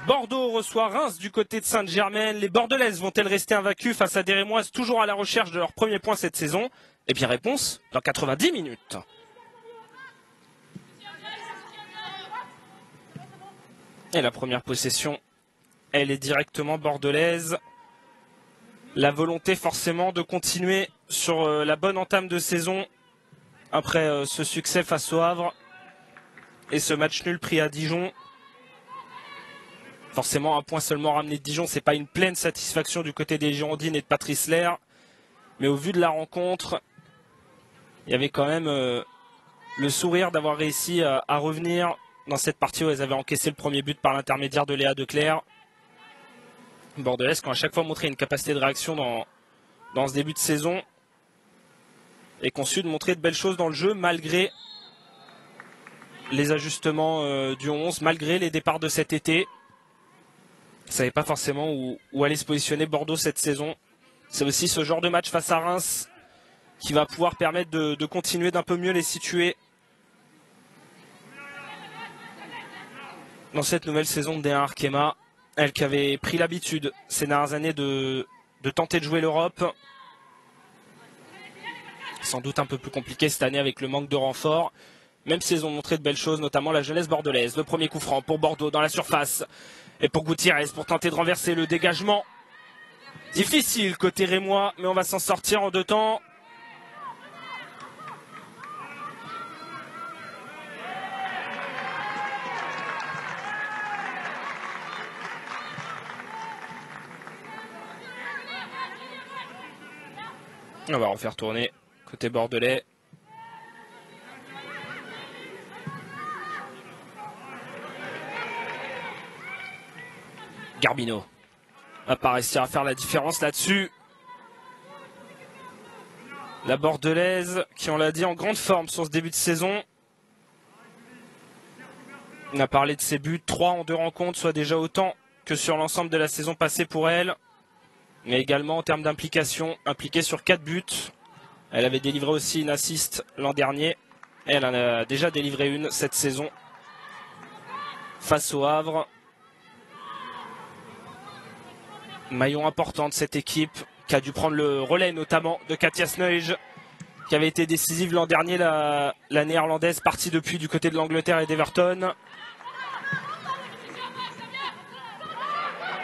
Bordeaux reçoit Reims du côté de Sainte-Germaine. Les Bordelaises vont-elles rester invaincues face à des Rémoises toujours à la recherche de leur premier point cette saison? Eh bien réponse dans 90 minutes. Et la première possession, elle est directement bordelaise. La volonté forcément de continuer sur la bonne entame de saison après ce succès face au Havre et ce match nul pris à Dijon. Forcément, un point seulement ramené de Dijon, c'est pas une pleine satisfaction du côté des Girondines et de Patrice Lair. Mais au vu de la rencontre, il y avait quand même le sourire d'avoir réussi à revenir dans cette partie où elles avaient encaissé le premier but par l'intermédiaire de Léa Declercq. Bordelaises qui ont à chaque fois montré une capacité de réaction dans ce début de saison et qui ont su de montrer de belles choses dans le jeu malgré les ajustements du 11, malgré les départs de cet été. Ils ne savaient pas forcément où aller se positionner Bordeaux cette saison. C'est aussi ce genre de match face à Reims qui va pouvoir permettre de continuer d'un peu mieux les situer dans cette nouvelle saison de D1 Arkema. Elle qui avait pris l'habitude ces dernières années de tenter de jouer l'Europe. Sans doute un peu plus compliqué cette année avec le manque de renfort. Même si elles ont montré de belles choses, notamment la jeunesse bordelaise. Le premier coup franc pour Bordeaux dans la surface. Et pour Gutiérrez pour tenter de renverser le dégagement. Difficile côté rémois, mais on va s'en sortir en deux temps. On va refaire tourner côté bordelais. Garbino va pas réussir à faire la différence là-dessus. La bordelaise qui, on l'a dit, en grande forme sur ce début de saison. On a parlé de ses buts, 3 en 2 rencontres, soit déjà autant que sur l'ensemble de la saison passée pour elle. Mais également en termes d'implication, impliquée sur 4 buts. Elle avait délivré aussi une assist l'an dernier. Elle en a déjà délivré une cette saison face au Havre. Maillon important de cette équipe qui a dû prendre le relais notamment de Katia Sneuij qui avait été décisive l'an dernier, la néerlandaise partie depuis du côté de l'Angleterre et d'Everton.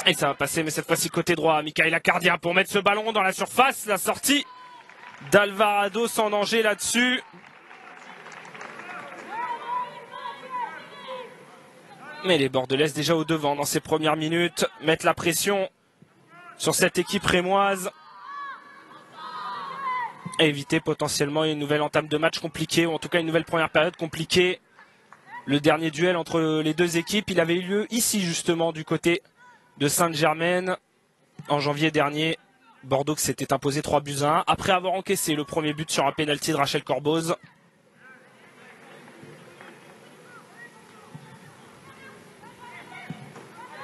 Et ça va passer, mais cette fois-ci côté droit. Michaela Cardia pour mettre ce ballon dans la surface. La sortie d'Alvarado sans danger là-dessus. Mais les Bordelaises déjà au devant dans ces premières minutes mettent la pression sur cette équipe rémoise. Et éviter potentiellement une nouvelle entame de match compliquée, ou en tout cas une nouvelle première période compliquée. Le dernier duel entre les deux équipes, il avait eu lieu ici justement du côté de Sainte-Germaine en janvier dernier. Bordeaux qui s'était imposé 3-1 après avoir encaissé le premier but sur un pénalty de Rachel Corboz.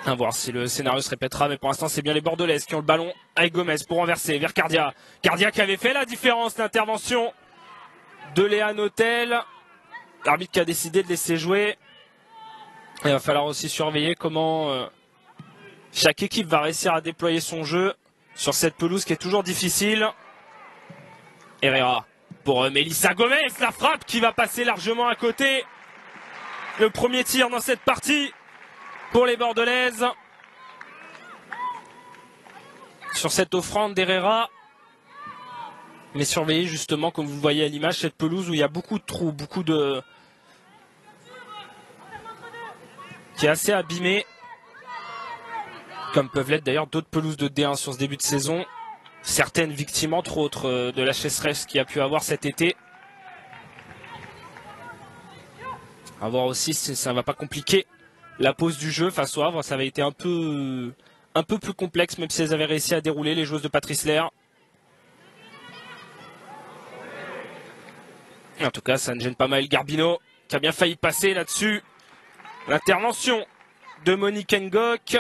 À voir si le scénario se répétera, mais pour l'instant c'est bien les Bordelaises qui ont le ballon avec Gomez pour renverser vers Cardia. Cardia qui avait fait la différence, l'intervention de Léa Notel. L'arbitre qui a décidé de laisser jouer. Il va falloir aussi surveiller comment chaque équipe va réussir à déployer son jeu sur cette pelouse qui est toujours difficile. Herrera pour Mélissa Gomez, la frappe qui va passer largement à côté. Le premier tir dans cette partie pour les Bordelaises. Sur cette offrande d'Herrera. Mais surveillez justement, comme vous le voyez à l'image, cette pelouse où il y a beaucoup de trous, qui est assez abîmée. Comme peuvent l'être d'ailleurs d'autres pelouses de D1 sur ce début de saison. Certaines victimes, entre autres, de la sécheresse qu'il y a pu avoir cet été. À voir aussi si ça ne va pas compliquer la pause du jeu face au Havre. Ça avait été un peu plus complexe, même si elles avaient réussi à dérouler les joueuses de Patrice Lair. En tout cas, ça ne gêne pas mal Garbino, qui a bien failli passer là-dessus. L'intervention de Monique Ngok.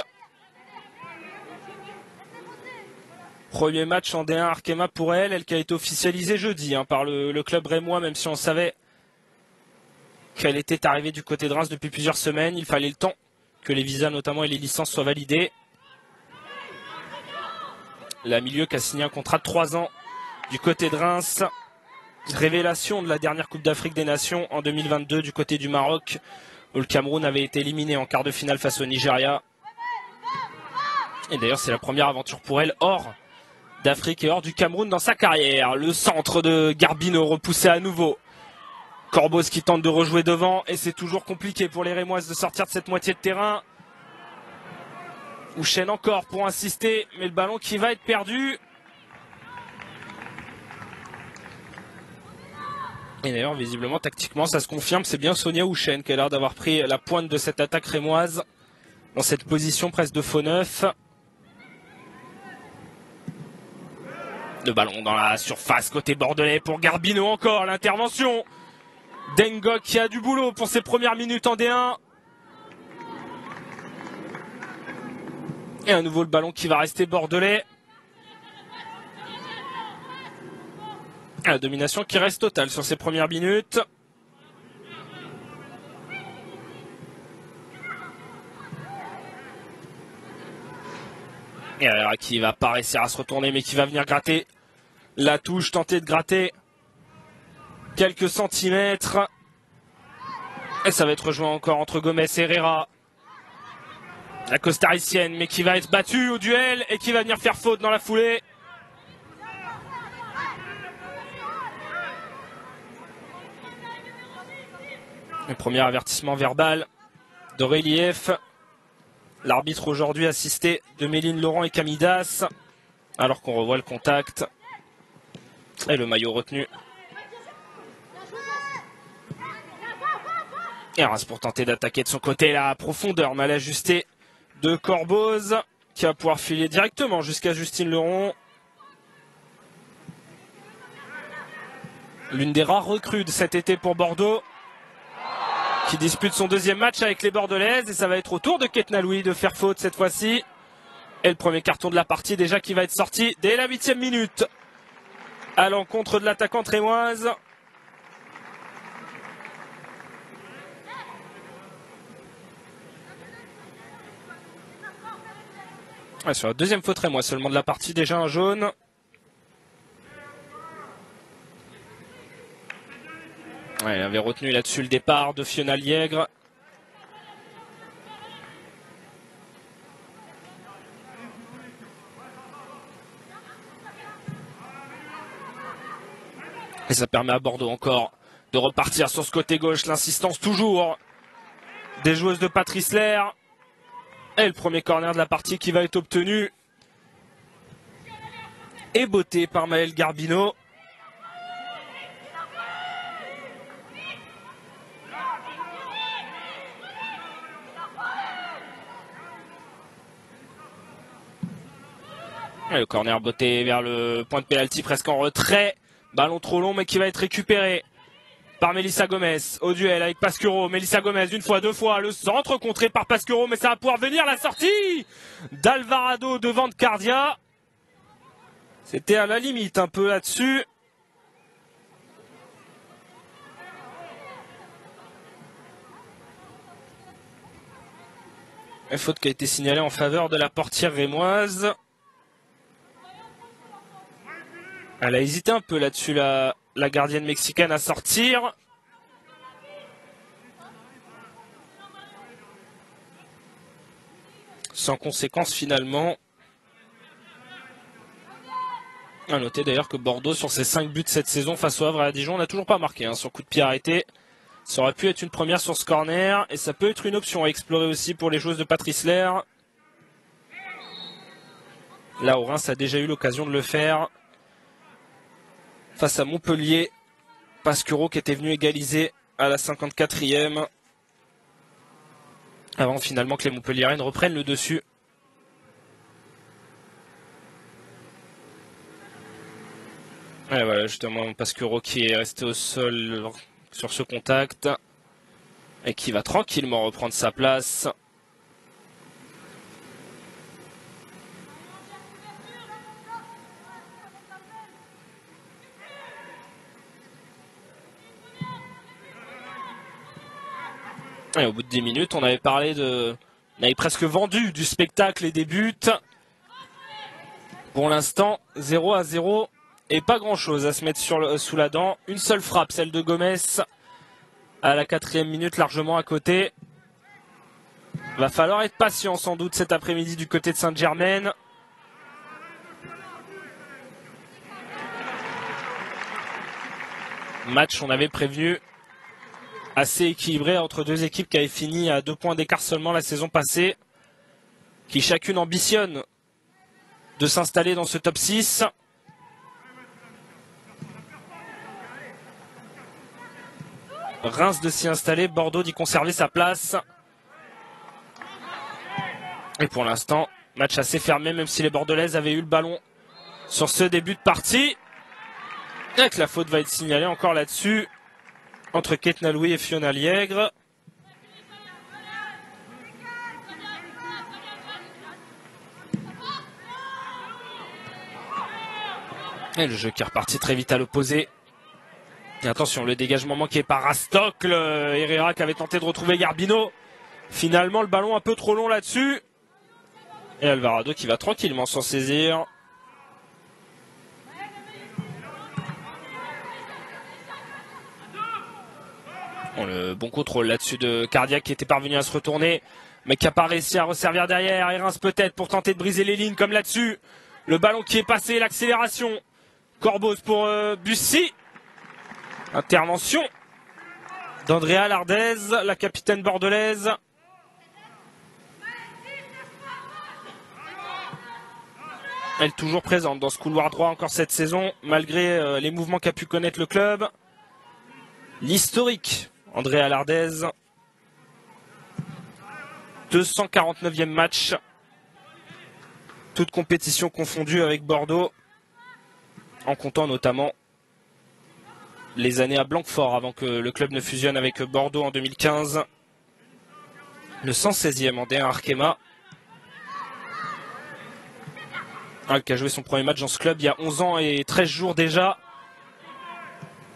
Premier match en D1 Arkema pour elle qui a été officialisée jeudi par le club rémois, même si on savait qu'elle était arrivée du côté de Reims depuis plusieurs semaines. Il fallait le temps que les visas notamment et les licences soient validées. La milieu qui a signé un contrat de 3 ans du côté de Reims. Révélation de la dernière Coupe d'Afrique des Nations en 2022 du côté du Maroc, où le Cameroun avait été éliminé en quart de finale face au Nigeria. Et d'ailleurs, c'est la première aventure pour elle hors d'Afrique et hors du Cameroun dans sa carrière. Le centre de Garbino repoussé à nouveau. Corboz qui tente de rejouer devant et c'est toujours compliqué pour les Rémoises de sortir de cette moitié de terrain. Houchen encore pour insister, mais le ballon qui va être perdu. Et d'ailleurs, visiblement, tactiquement, ça se confirme. C'est bien Sonia Houchen qui a l'air d'avoir pris la pointe de cette attaque rémoise dans cette position presque de faux neuf. Le ballon dans la surface côté bordelais pour Garbino encore. L'intervention d'Engok qui a du boulot pour ses premières minutes en D1. Et à nouveau le ballon qui va rester bordelais. La domination qui reste totale sur ces premières minutes. Et alors qui va pas réussir à se retourner mais qui va venir gratter la touche, tenter de gratter quelques centimètres. Et ça va être rejoint encore entre Gomez et Herrera. La costaricienne mais qui va être battue au duel et qui va venir faire faute dans la foulée. Le premier avertissement verbal de relief. L'arbitre aujourd'hui assisté de Méline Laurent et Camidas. Alors qu'on revoit le contact. Et le maillot retenu. Et Reims pour tenter d'attaquer de son côté la profondeur mal ajustée de Corboz. Qui va pouvoir filer directement jusqu'à Justine Leron. L'une des rares recrues de cet été pour Bordeaux. Qui dispute son deuxième match avec les Bordelaises. Et ça va être au tour de Ketna Louis de faire faute cette fois-ci. Et le premier carton de la partie déjà qui va être sorti dès la 8e minute. À l'encontre de l'attaquante rémoise. Ouais, sur la deuxième faute rémoise seulement de la partie, déjà un jaune. Ouais, il avait retenu là-dessus le départ de Fiona Liègre. Et ça permet à Bordeaux encore de repartir sur ce côté gauche. L'insistance toujours des joueuses de Patrice Lair. Et le premier corner de la partie qui va être obtenu. Et botté par Maëlle Garbino. Et le corner botté vers le point de pénalty presque en retrait. Ballon trop long mais qui va être récupéré par Mélissa Gomez au duel avec Pasquero. Mélissa Gomez une fois, deux fois. Le centre contré par Pasquero mais ça va pouvoir venir. La sortie d'Alvarado devant de Cardia. C'était à la limite un peu là-dessus. Une faute qui a été signalée en faveur de la portière rémoise. Elle a hésité un peu là-dessus, la gardienne mexicaine, à sortir. Sans conséquence finalement. A noter d'ailleurs que Bordeaux, sur ses 5 buts cette saison face au Havre et à Dijon, n'a toujours pas marqué sur coup de pied arrêté. Ça aurait pu être une première sur ce corner. Et ça peut être une option à explorer aussi pour les joueuses de Patrice Lair. Là, au Reims a déjà eu l'occasion de le faire. Face à Montpellier, Pasquero qui était venu égaliser à la 54e. Avant finalement que les Montpelliéraines reprennent le dessus. Et voilà justement Pasquero qui est resté au sol sur ce contact. Et qui va tranquillement reprendre sa place. Et au bout de 10 minutes, on avait parlé de On avait presque vendu du spectacle et des buts. Pour l'instant, 0-0 et pas grand-chose à se mettre sous la dent. Une seule frappe, celle de Gomez à la 4e minute, largement à côté. Va falloir être patient sans doute cet après-midi du côté de Saint-Germain. Match, on avait prévenu, assez équilibré entre deux équipes qui avaient fini à 2 points d'écart seulement la saison passée, qui chacune ambitionne de s'installer dans ce top 6. Reims de s'y installer, Bordeaux d'y conserver sa place. Et pour l'instant, match assez fermé, même si les Bordelaises avaient eu le ballon sur ce début de partie. Et que la faute va être signalée encore là-dessus, entre Ketna Louis et Fiona Liègre. Et le jeu qui est reparti très vite à l'opposé. Et attention, le dégagement manqué par Rastocle. Herrera qui avait tenté de retrouver Garbino. Finalement, le ballon un peu trop long là-dessus. Et Alvarado qui va tranquillement s'en saisir. Bon, le bon contrôle là-dessus de Cardiac qui était parvenu à se retourner, mais qui n'a pas réussi à resservir derrière. Et Reims peut-être pour tenter de briser les lignes comme là-dessus. Le ballon qui est passé, l'accélération. Corboz pour Bussy. Intervention d'Andrea Lardez, la capitaine bordelaise. Elle est toujours présente dans ce couloir droit encore cette saison, malgré les mouvements qu'a pu connaître le club. L'historique Andrea Lardez. 249e match. Toute compétition confondue avec Bordeaux, en comptant notamment les années à Blanquefort avant que le club ne fusionne avec Bordeaux en 2015. Le 116e en D1 Arkema. Qui a joué son premier match dans ce club il y a 11 ans et 13 jours déjà.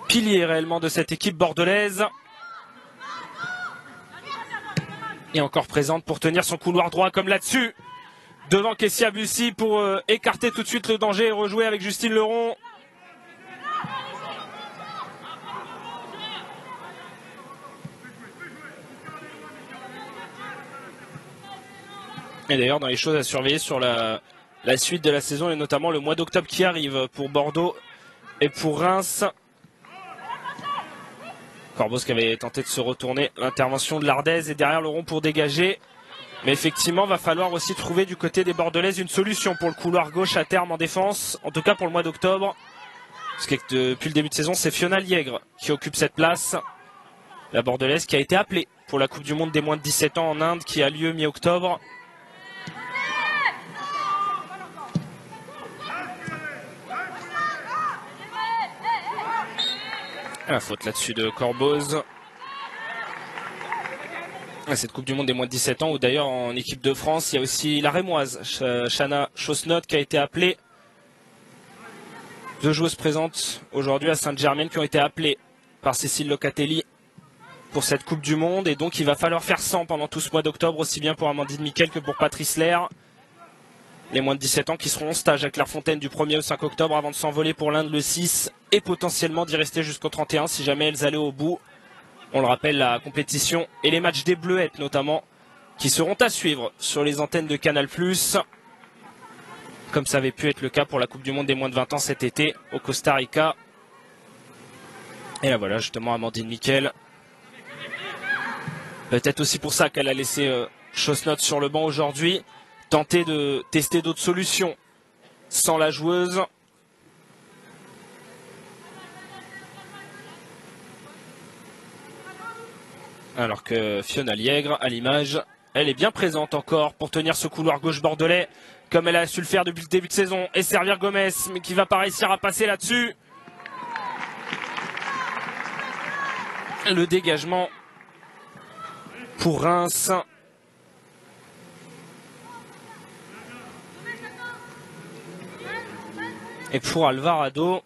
Pilier réellement de cette équipe bordelaise. Et encore présente pour tenir son couloir droit comme là-dessus. Devant Kessia Bussy pour écarter tout de suite le danger et rejouer avec Justine Leron. Et d'ailleurs dans les choses à surveiller sur la suite de la saison et notamment le mois d'octobre qui arrive pour Bordeaux et pour Reims. Corboz qui avait tenté de se retourner, l'intervention de Lardez et derrière le rond pour dégager. Mais effectivement, va falloir aussi trouver du côté des Bordelaises une solution pour le couloir gauche à terme en défense, en tout cas pour le mois d'octobre. Parce que depuis le début de saison, c'est Fiona Liègre qui occupe cette place. La Bordelaise qui a été appelée pour la Coupe du Monde des moins de 17 ans en Inde qui a lieu mi-octobre. La faute là-dessus de Corboz. Cette Coupe du Monde des moins de 17 ans où d'ailleurs en équipe de France, il y a aussi la Rémoise, Chana Chosnot qui a été appelée. 2 joueuses présentes aujourd'hui à Saint-Germain qui ont été appelées par Cécile Locatelli pour cette Coupe du Monde. Et donc il va falloir faire 100 pendant tout ce mois d'octobre, aussi bien pour Amandine Miquel que pour Patrice Lair. Les moins de 17 ans qui seront en stage à Clairefontaine du 1er au 5 octobre avant de s'envoler pour l'Inde le 6 et potentiellement d'y rester jusqu'au 31 si jamais elles allaient au bout. On le rappelle, la compétition et les matchs des Bleuettes notamment qui seront à suivre sur les antennes de Canal+, comme ça avait pu être le cas pour la Coupe du Monde des moins de 20 ans cet été au Costa Rica. Et là voilà justement Amandine Miquel. Peut-être aussi pour ça qu'elle a laissé Chosnot sur le banc aujourd'hui. Tenter de tester d'autres solutions sans la joueuse. Alors que Fiona Liègre, à l'image, elle est bien présente encore pour tenir ce couloir gauche bordelais, comme elle a su le faire depuis le début de saison, et servir Gomez, mais qui va pas réussir à passer là-dessus. Le dégagement pour Reims. Et pour Alvarado,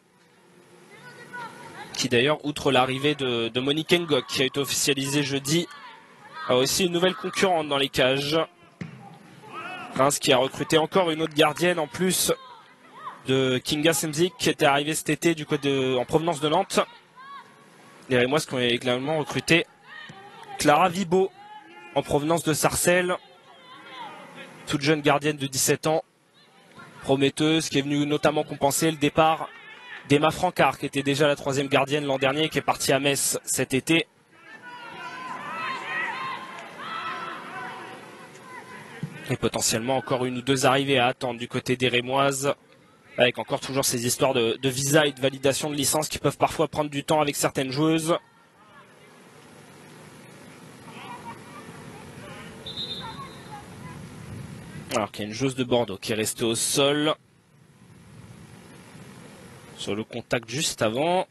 qui d'ailleurs, outre l'arrivée de Monique Ngok, qui a été officialisée jeudi, a aussi une nouvelle concurrente dans les cages. Reims qui a recruté encore une autre gardienne en plus de Kinga Semzik qui était arrivée cet été du côté en provenance de Nantes. Les Rémoises qui ont également recruté Clara Vibo en provenance de Sarcelles. Toute jeune gardienne de 17 ans, prometteuse, qui est venue notamment compenser le départ d'Emma Francard, qui était déjà la 3e gardienne l'an dernier, qui est partie à Metz cet été. Et potentiellement encore une ou deux arrivées à attendre du côté des Rémoises, avec encore toujours ces histoires de visa et de validation de licence qui peuvent parfois prendre du temps avec certaines joueuses. Alors qu'il y a une joueuse de Bordeaux qui est restée au sol sur le contact juste avant.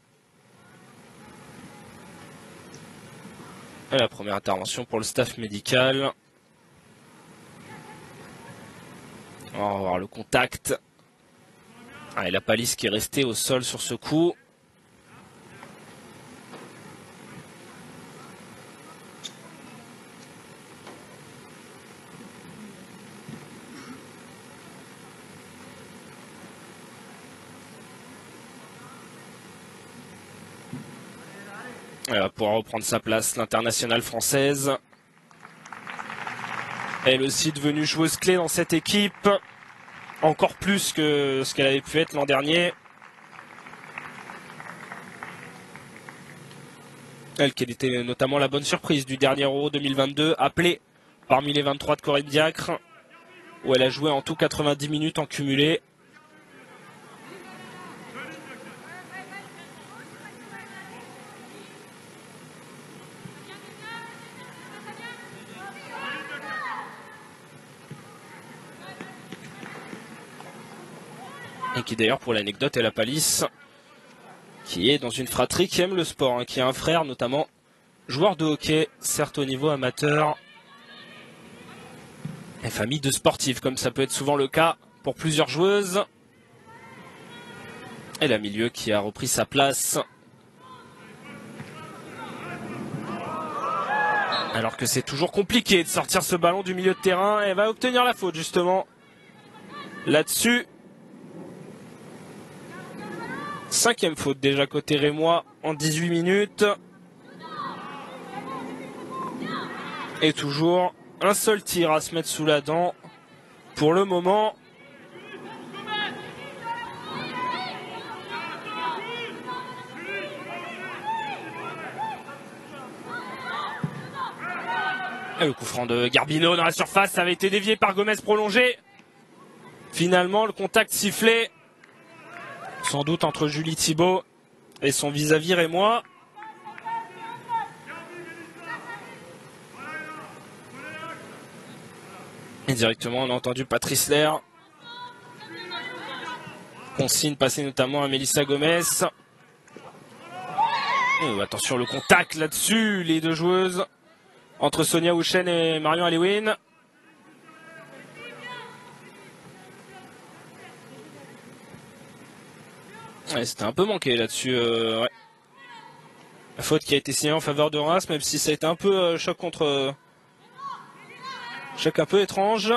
Et la première intervention pour le staff médical. On va voir le contact. Ah, et la palisse qui est restée au sol sur ce coup. Elle va pouvoir reprendre sa place, l'internationale française. Elle aussi devenue joueuse clé dans cette équipe. Encore plus que ce qu'elle avait pu être l'an dernier. Elle qui était notamment la bonne surprise du dernier Euro 2022, appelée parmi les 23 de Corinne Diacre, où elle a joué en tout 90 minutes en cumulé. Et qui d'ailleurs, pour l'anecdote, est la palisse, qui est dans une fratrie qui aime le sport, hein, qui a un frère notamment joueur de hockey, certes au niveau amateur. Et famille de sportifs, comme ça peut être souvent le cas pour plusieurs joueuses. Et la milieu qui a repris sa place. Alors que c'est toujours compliqué de sortir ce ballon du milieu de terrain. Elle va obtenir la faute justement là-dessus. 5e faute déjà côté rémois en 18 minutes. Et toujours un seul tir à se mettre sous la dent pour le moment. Et le coup franc de Garbino dans la surface, ça avait été dévié par Gomez prolongé. Finalement, le contact sifflé. Sans doute entre Julie Thibault et son vis-à-vis rémois. Et directement, on a entendu Patrice Lair. Consigne passée notamment à Mélissa Gomez. Et attention, le contact là-dessus, les deux joueuses. Entre Sonia Houchen et Marion Alewin. Ouais, c'était un peu manqué là-dessus. Ouais. La faute qui a été signée en faveur de Reims, même si ça a été un peu choc contre... choc un peu étrange.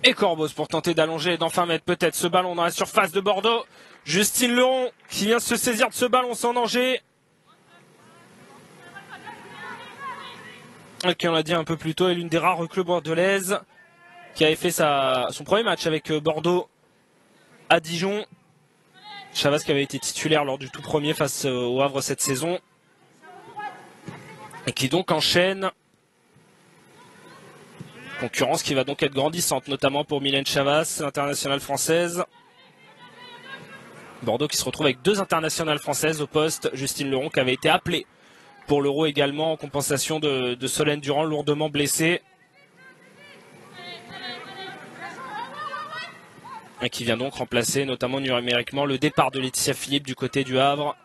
Et Corbos pour tenter d'allonger et d'enfin mettre peut-être ce ballon dans la surface de Bordeaux. Justine Leron qui vient se saisir de ce ballon sans danger. Qui, on l'a dit un peu plus tôt, est l'une des rares recrues bordelaises qui avait fait son premier match avec Bordeaux à Dijon. Chavas qui avait été titulaire lors du tout premier face au Havre cette saison. Et qui donc enchaîne. Concurrence qui va donc être grandissante, notamment pour Mylène Chavas, internationale française. Bordeaux qui se retrouve avec 2 internationales françaises au poste. Justine Leron qui avait été appelée pour l'Euro également en compensation de Solène Durand, lourdement blessée. Et qui vient donc remplacer notamment numériquement le départ de Laetitia Philippe du côté du Havre.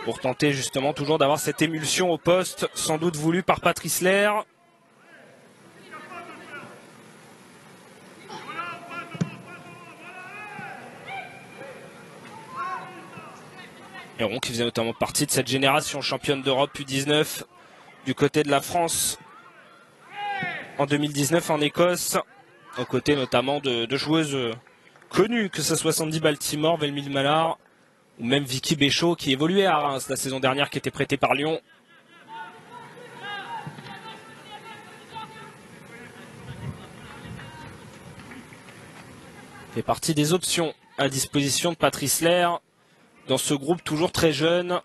Pour tenter justement toujours d'avoir cette émulsion au poste, sans doute voulue par Patrice Lair. Héron qui faisait notamment partie de cette génération championne d'Europe U19 du côté de la France en 2019 en Écosse, aux côtés notamment de joueuses connues, que ce soit Sandy Baltimore, Velmile Mallard ou même Vicky Béchaud qui évoluait à Reims la saison dernière, qui était prêtée par Lyon. Fait partie des options à disposition de Patrice Lair dans ce groupe toujours très jeune.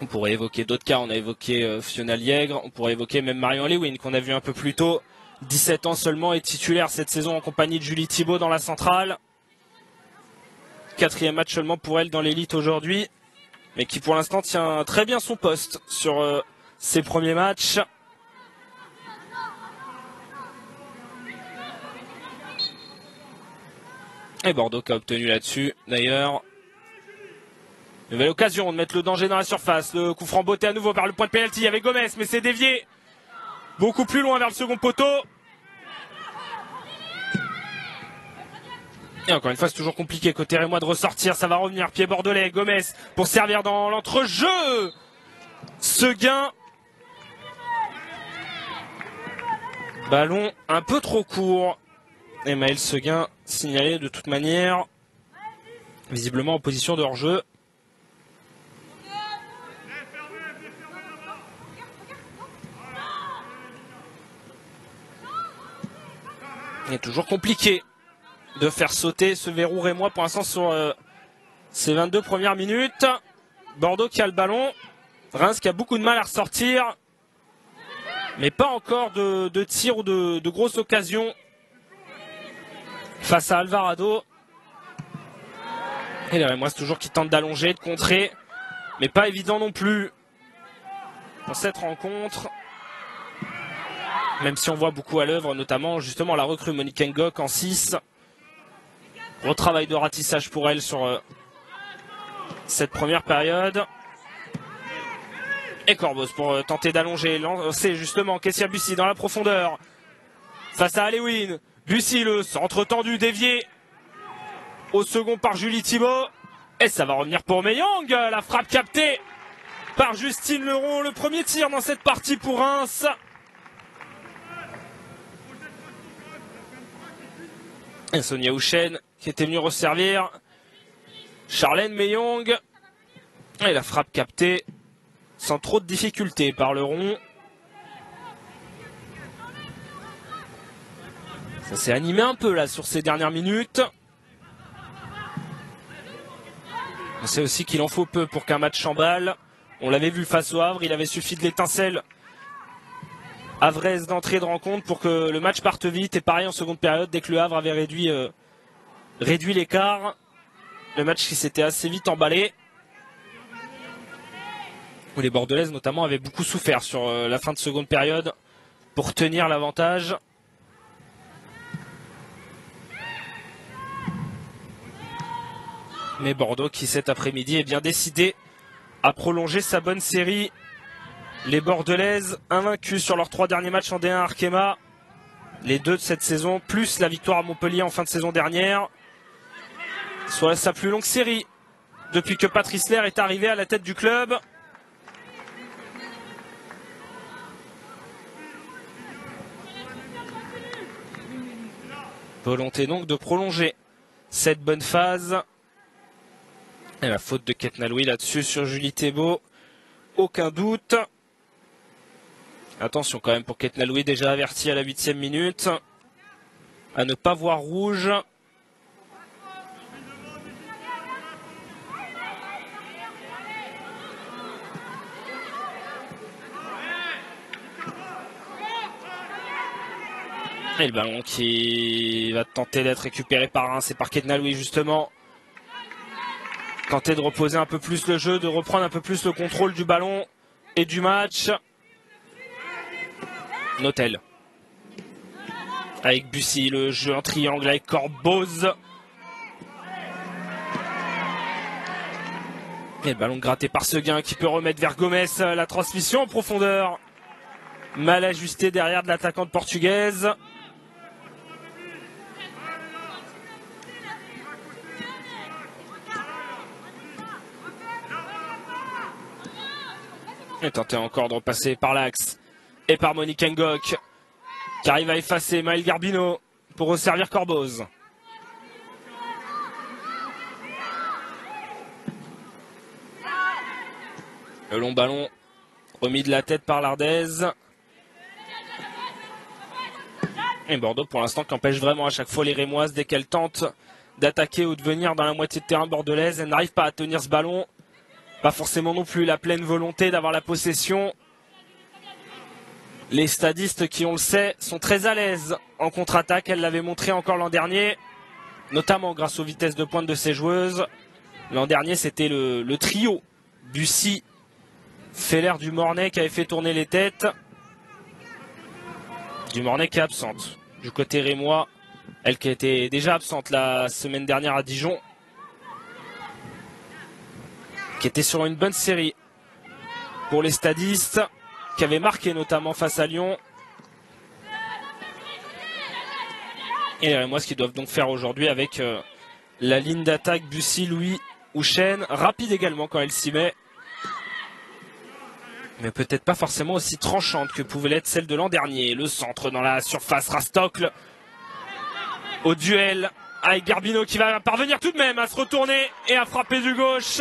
On pourrait évoquer d'autres cas, on a évoqué Fiona Liègre, on pourrait évoquer même Marion Lewin qu'on a vu un peu plus tôt. 17 ans seulement et titulaire cette saison en compagnie de Julie Thibault dans la centrale. 4e match seulement pour elle dans l'élite aujourd'hui, mais qui pour l'instant tient très bien son poste sur ses premiers matchs. Et Bordeaux qui a obtenu là-dessus d'ailleurs. Nouvelle occasion de mettre le danger dans la surface. Le coup franc botté à nouveau par le point de pénalty avec Gomez, mais c'est dévié beaucoup plus loin vers le second poteau. Et encore une fois, c'est toujours compliqué côté Rémois de ressortir. Ça va revenir, pied bordelais, Gomez pour servir dans l'entrejeu. Seguin. Ballon un peu trop court. Et Maël Seguin signalé de toute manière. Visiblement en position de hors-jeu. Il est toujours compliqué de faire sauter ce verrou rémois pour l'instant sur ces 22 premières minutes. Bordeaux qui a le ballon. Reims qui a beaucoup de mal à ressortir. Mais pas encore de tir ou de grosses occasions face à Alvarado. Et les Rémois toujours qui tentent d'allonger, de contrer. Mais pas évident non plus dans cette rencontre. Même si on voit beaucoup à l'œuvre, notamment justement la recrue Monique Ngok en 6. Gros travail de ratissage pour elle sur cette première période. Et Corbos pour tenter d'allonger. C'est justement Kessia Bussy dans la profondeur. Face à Alewin. Bussy, le centre tendu dévié. Au second par Julie Thibault. Et ça va revenir pour Meyang. La frappe captée par Justine Leron. Le premier tir dans cette partie pour Reims. Et Sonia Houchen qui était venue resservir. Charlène Meyong. Et la frappe captée sans trop de difficultés par Leron. Ça s'est animé un peu là sur ces dernières minutes. On sait aussi qu'il en faut peu pour qu'un match s'emballe. On l'avait vu face au Havre, il avait suffi de l'étincelle havraise d'entrée de rencontre pour que le match parte vite. Et pareil en seconde période, dès que le Havre avait réduit l'écart, le match qui s'était assez vite emballé. Où les Bordelaises notamment avaient beaucoup souffert sur la fin de seconde période pour tenir l'avantage. Mais Bordeaux qui cet après-midi est bien décidé à prolonger sa bonne série. Les Bordelaises invaincus sur leurs 3 derniers matchs en D1 à Arkema. Les 2 de cette saison, plus la victoire à Montpellier en fin de saison dernière. Soit sa plus longue série depuis que Patrice Lair est arrivé à la tête du club. Volonté donc de prolonger cette bonne phase. Et la faute de Ketna Louis là-dessus sur Julie Thébault. Aucun doute. Attention quand même pour Ketna Louis, déjà averti à la 8e minute. À ne pas voir rouge. Et le ballon qui va tenter d'être récupéré par Reims et par Ketna Louis justement. Tenter de reposer un peu plus le jeu, de reprendre un peu plus le contrôle du ballon et du match. Notel. Avec Bussy, le jeu en triangle avec Corboz. Et le ballon gratté par Seguin qui peut remettre vers Gomez la transmission en profondeur. Mal ajusté derrière de l'attaquante portugaise. Et tenter encore de repasser par l'axe. Et par Monique Ngok, qui arrive à effacer Maël Garbino pour resservir Corboz. Le long ballon remis de la tête par l'Ardèze. Et Bordeaux pour l'instant qui empêche vraiment à chaque fois les Rémoises dès qu'elles tentent d'attaquer ou de venir dans la moitié de terrain bordelaise. Elles n'arrivent pas à tenir ce ballon. Pas forcément non plus la pleine volonté d'avoir la possession. Les stadistes qui, on le sait, sont très à l'aise en contre-attaque. Elles l'avaient montré encore l'an dernier, notamment grâce aux vitesses de pointe de ces joueuses. L'an dernier, c'était le trio Bussy, Feller, Dumornay qui avait fait tourner les têtes. Dumornay qui est absente. Du côté rémois, elle qui était déjà absente la semaine dernière à Dijon, qui était sur une bonne série pour les stadistes, qui avait marqué notamment face à Lyon. Et les Rémoises qui doivent donc faire aujourd'hui avec la ligne d'attaque Bussy, Louis ou Chêne, rapide également quand elle s'y met, mais peut-être pas forcément aussi tranchante que pouvait l'être celle de l'an dernier. Le centre dans la surface, Rastocle au duel avec Garbino qui va parvenir tout de même à se retourner et à frapper du gauche.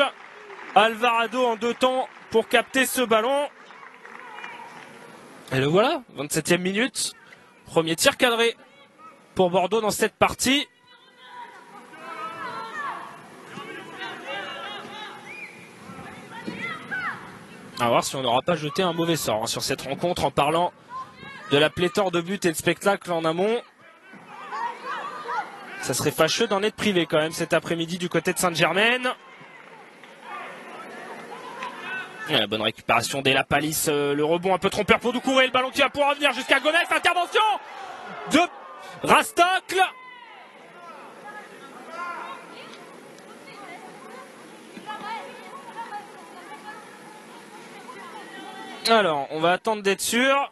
Alvarado en 2 temps pour capter ce ballon. Et le voilà, 27e minute. Premier tir cadré pour Bordeaux dans cette partie. À voir si on n'aura pas jeté un mauvais sort sur cette rencontre en parlant de la pléthore de buts et de spectacles en amont. Ça serait fâcheux d'en être privé quand même cet après-midi du côté de Sainte-Germaine. La bonne récupération dès la palisse, le rebond un peu trompeur pour Doucouré, le ballon qui va pouvoir revenir jusqu'à Gomez, intervention de Rastocle. Alors, on va attendre d'être sûr.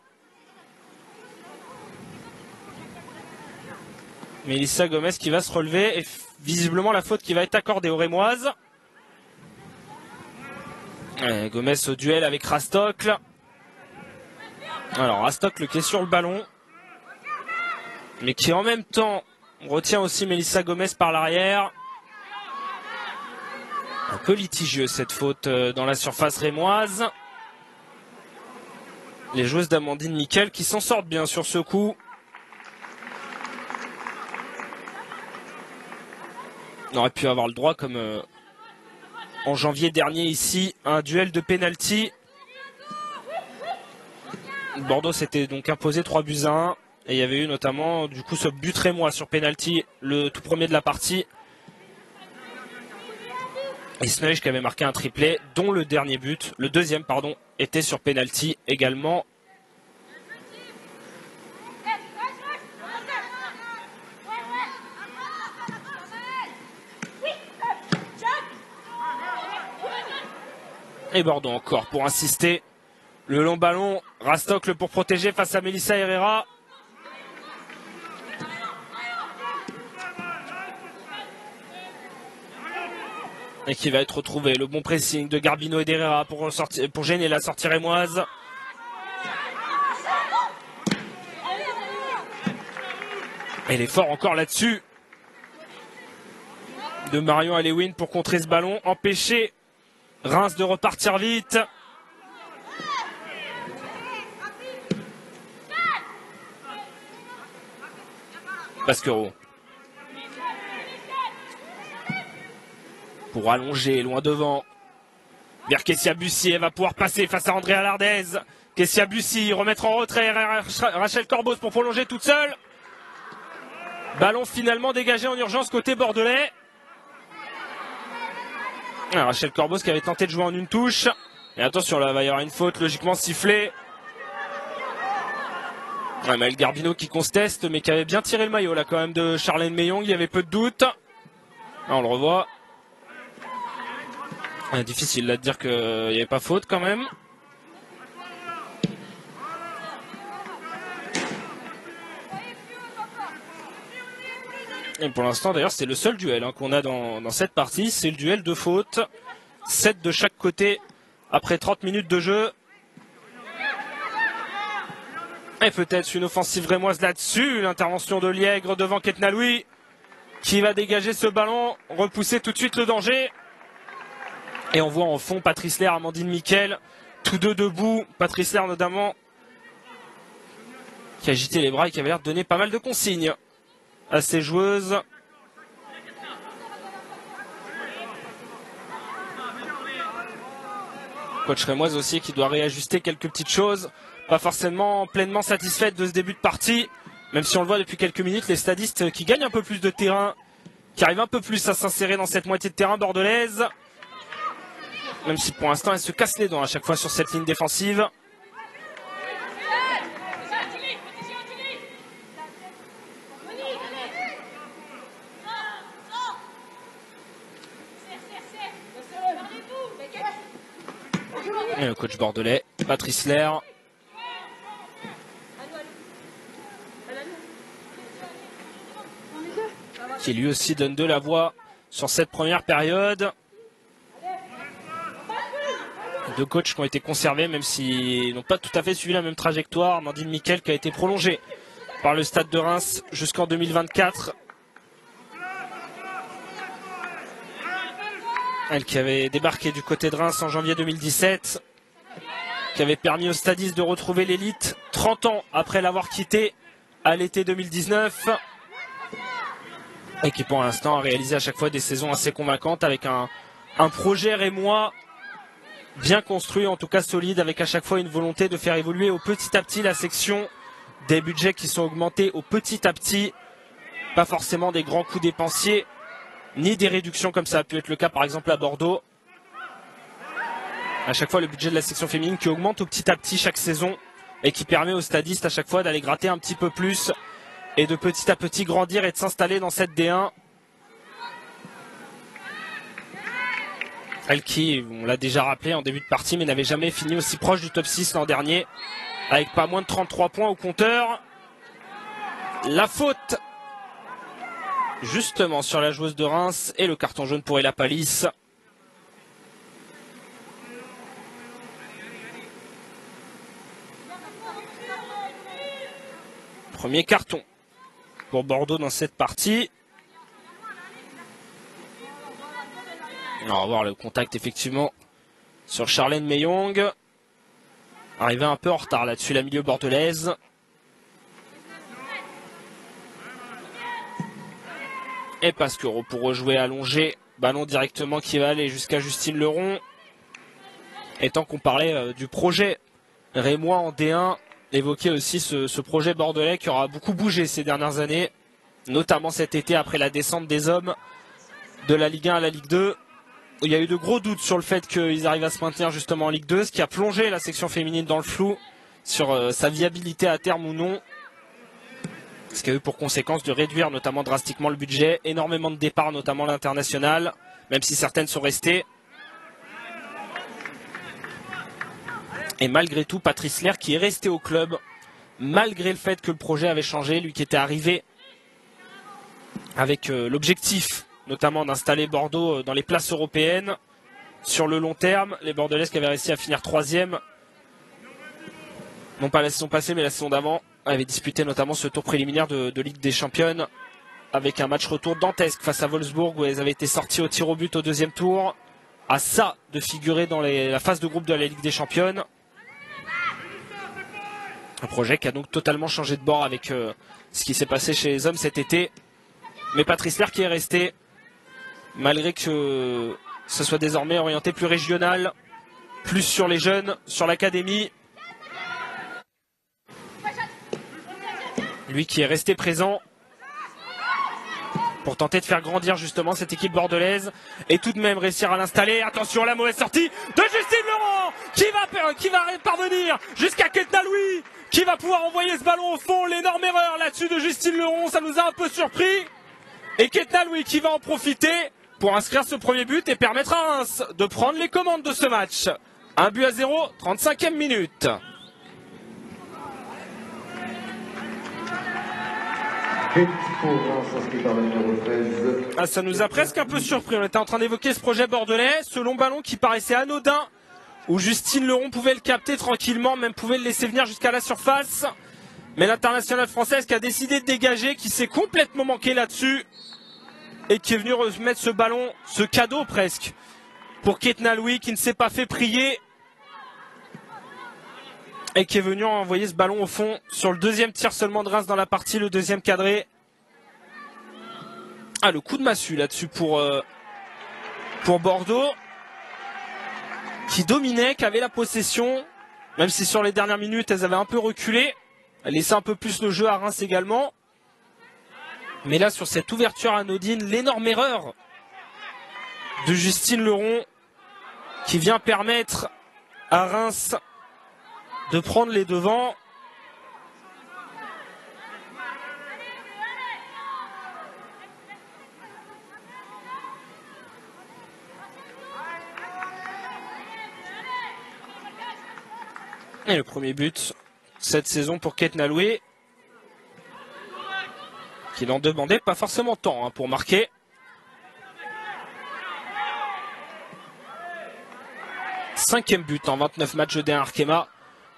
Mélissa Gomez qui va se relever et visiblement la faute qui va être accordée aux Rémoises. Gomez au duel avec Rastocle. Alors Rastocle qui est sur le ballon, mais qui en même temps retient aussi Mélissa Gomez par l'arrière. Un peu litigieux cette faute dans la surface rémoise. Les joueuses d'Amandine Nickel qui s'en sortent bien sur ce coup. On aurait pu avoir le droit comme en janvier dernier ici, un duel de pénalty. Bordeaux s'était donc imposé 3-1 et il y avait eu notamment du coup ce but rémois sur pénalty, le tout premier de la partie. Et Sneuch qui avait marqué un triplé dont le dernier but, le deuxième pardon, était sur pénalty également. Et Bordeaux encore pour insister. Le long ballon, Rastocle pour protéger face à Melissa Herrera. Et qui va être retrouvé. Le bon pressing de Garbino et d'Herrera pour gêner la sortie rémoise. Et l'effort encore là-dessus de Marion Alewin pour contrer ce ballon. Empêcher Reims de repartir vite. Basquero. Pour allonger loin devant. Vers Kessia Bussy, elle va pouvoir passer face à Andrea Lardez. Kessia Bussy, remettre en retrait Rachel Corboz pour prolonger toute seule. Ballon finalement dégagé en urgence côté bordelais. Alors, Rachel Corboz qui avait tenté de jouer en une touche. Et attention, là, il va y avoir une faute logiquement sifflée. Ouais, Maël Garbino qui conteste, mais qui avait bien tiré le maillot là quand même de Charlène Meillon. Il y avait peu de doute. Là, on le revoit. Ouais, difficile là de dire qu'il n'y avait pas faute quand même. Et pour l'instant d'ailleurs c'est le seul duel qu'on a dans cette partie. C'est le duel de faute. 7 de chaque côté après 30 minutes de jeu. Et peut-être une offensive rémoise là-dessus. L'intervention de Liègre devant Ketnaloui qui va dégager ce ballon, repousser tout de suite le danger. Et on voit en fond Patrice Lair, Amandine Miquel, tous deux debout. Patrice Lair notamment qui agitait les bras et qui avait l'air de donner pas mal de consignes à ses joueuses. Coach rémoise aussi qui doit réajuster quelques petites choses. Pas forcément pleinement satisfaite de ce début de partie. Même si on le voit depuis quelques minutes, les stadistes qui gagnent un peu plus de terrain, qui arrivent un peu plus à s'insérer dans cette moitié de terrain bordelaise. Même si pour l'instant elle se casse les dents à chaque fois sur cette ligne défensive. Et le coach bordelais, Patrice Lair. Qui lui aussi donne de la voix sur cette première période. Deux coachs qui ont été conservés, même s'ils n'ont pas tout à fait suivi la même trajectoire. Amandine Miquel qui a été prolongée par le Stade de Reims jusqu'en 2024. Elle qui avait débarqué du côté de Reims en janvier 2017, qui avait permis aux stadistes de retrouver l'élite 30 ans après l'avoir quitté à l'été 2019. Et qui pour l'instant a réalisé à chaque fois des saisons assez convaincantes avec un projet rémois bien construit, en tout cas solide, avec à chaque fois une volonté de faire évoluer au petit à petit la section, des budgets qui sont augmentés au petit à petit, pas forcément des grands coups dépensiers, ni des réductions comme ça a pu être le cas par exemple à Bordeaux. À chaque fois le budget de la section féminine qui augmente au petit à petit chaque saison et qui permet aux stadistes à chaque fois d'aller gratter un petit peu plus et de petit à petit grandir et de s'installer dans cette D1. Elle qui, on l'a déjà rappelé en début de partie, mais n'avait jamais fini aussi proche du top 6 l'an dernier, avec pas moins de 33 points au compteur. La faute justement sur la joueuse de Reims et le carton jaune pour Ella Palisse. Premier carton pour Bordeaux dans cette partie. On va voir le contact effectivement sur Charlène Meyong. Arrivé un peu en retard là-dessus la milieu bordelaise. Et Pasquero pour rejouer allongé. Ballon directement qui va aller jusqu'à Justine Leron. Et tant qu'on parlait du projet rémois en D1, évoquer aussi ce projet bordelais qui aura beaucoup bougé ces dernières années. Notamment cet été après la descente des hommes de la Ligue 1 à la Ligue 2. Il y a eu de gros doutes sur le fait qu'ils arrivent à se maintenir justement en Ligue 2, ce qui a plongé la section féminine dans le flou sur sa viabilité à terme ou non. Ce qui a eu pour conséquence de réduire notamment drastiquement le budget, énormément de départs notamment l'international, même si certaines sont restées. Et malgré tout, Patrice Lair qui est resté au club, malgré le fait que le projet avait changé, lui qui était arrivé avec l'objectif notamment d'installer Bordeaux dans les places européennes sur le long terme. Les Bordelaises qui avaient réussi à finir 3e, non pas la saison passée mais la saison d'avant, avaient disputé notamment ce tour préliminaire de Ligue des Championnes avec un match retour dantesque face à Wolfsburg où elles avaient été sorties au tir au but au deuxième tour. À ça de figurer dans la phase de groupe de la Ligue des Championnes. Un projet qui a donc totalement changé de bord avec ce qui s'est passé chez les hommes cet été. Mais Patrice Lair qui est resté, malgré que ce soit désormais orienté plus régional, plus sur les jeunes, sur l'académie. Lui qui est resté présent pour tenter de faire grandir justement cette équipe bordelaise et tout de même réussir à l'installer. Attention, la mauvaise sortie de Justine Leron qui va parvenir jusqu'à Ketnaloui, qui va pouvoir envoyer ce ballon au fond. L'énorme erreur là-dessus de Justine Leron, ça nous a un peu surpris. Et Ketnaloui qui va en profiter pour inscrire ce premier but et permettre à Reims de prendre les commandes de ce match. 1-0, 35e minute. Ah, ça nous a presque un peu surpris. On était en train d'évoquer ce projet bordelais, ce long ballon qui paraissait anodin, où Justine Leron pouvait le capter tranquillement, même pouvait le laisser venir jusqu'à la surface. Mais l'internationale française qui a décidé de dégager, qui s'est complètement manqué là-dessus et qui est venu remettre ce ballon, ce cadeau presque, pour Ketnaloui qui ne s'est pas fait prier et qui est venu envoyer ce ballon au fond sur le deuxième tir seulement de Reims dans la partie, le deuxième cadré. Ah, le coup de massue là-dessus pour Bordeaux qui dominait, qui avait la possession, même si sur les dernières minutes elles avaient un peu reculé. Elle laissait un peu plus le jeu à Reims également. Mais là, sur cette ouverture anodine, l'énorme erreur de Justine Leron qui vient permettre à Reims de prendre les devants. Et le premier but cette saison pour Ketnaloui, qui n'en demandait pas forcément tant pour marquer. Cinquième but en 29 matchs de Arkema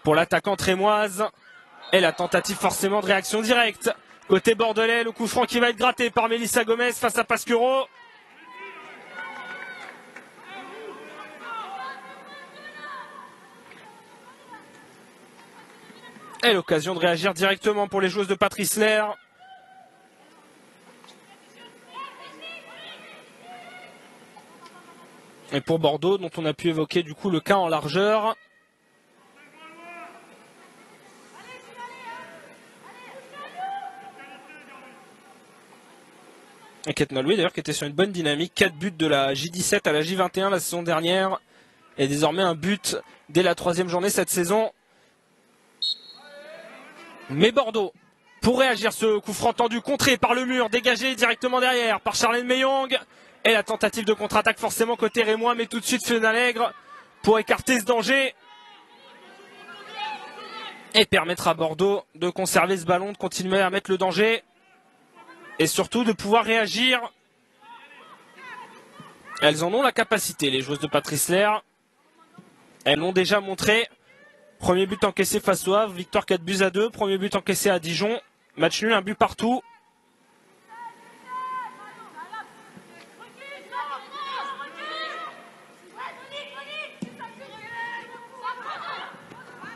pour l'attaquante rémoise. Et la tentative forcément de réaction directe. Côté bordelais, le coup franc qui va être gratté par Mélissa Gomez face à Pasquero. Et l'occasion de réagir directement pour les joueuses de Patrice Lair. Et pour Bordeaux, dont on a pu évoquer du coup le cas en largeur. Et Ketnaloui d'ailleurs qui était sur une bonne dynamique. 4 buts de la J17 à la J21 la saison dernière. Et désormais un but dès la 3e journée cette saison. Mais Bordeaux, pour réagir, ce coup franc tendu, contré par le mur, dégagé directement derrière par Charlène Meyong. Et la tentative de contre-attaque forcément côté rémois, mais tout de suite Fenalègre pour écarter ce danger. Et permettre à Bordeaux de conserver ce ballon, de continuer à mettre le danger. Et surtout de pouvoir réagir. Elles en ont la capacité, les joueuses de Patrice Lair. Elles l'ont déjà montré. Premier but encaissé face au Havre, victoire 4-2. Premier but encaissé à Dijon. Match nul, un but partout.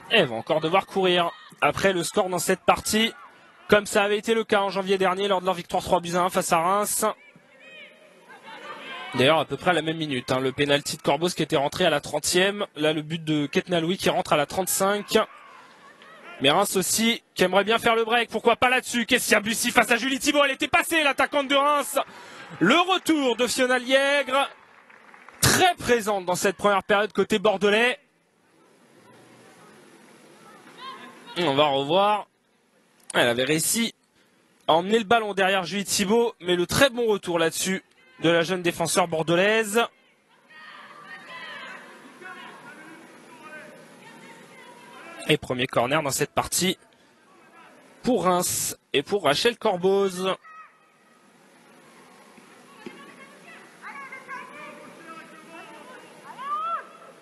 Et elles vont encore devoir courir après le score dans cette partie, comme ça avait été le cas en janvier dernier lors de leur victoire 3-1 face à Reims. D'ailleurs à peu près à la même minute, le pénalty de Corboz qui était rentré à la 30e, là le but de Ketnaloui qui rentre à la 35. Mais Reims aussi qui aimerait bien faire le break, pourquoi pas là-dessus. Kessia Bussy face à Julie Thibault, elle était passée l'attaquante de Reims. Le retour de Fiona Liègre, très présente dans cette première période côté bordelais. On va revoir. Elle avait réussi à emmener le ballon derrière Julie Thibault, mais le très bon retour là-dessus de la jeune défenseur bordelaise. Et premier corner dans cette partie pour Reims et pour Rachel Corboz.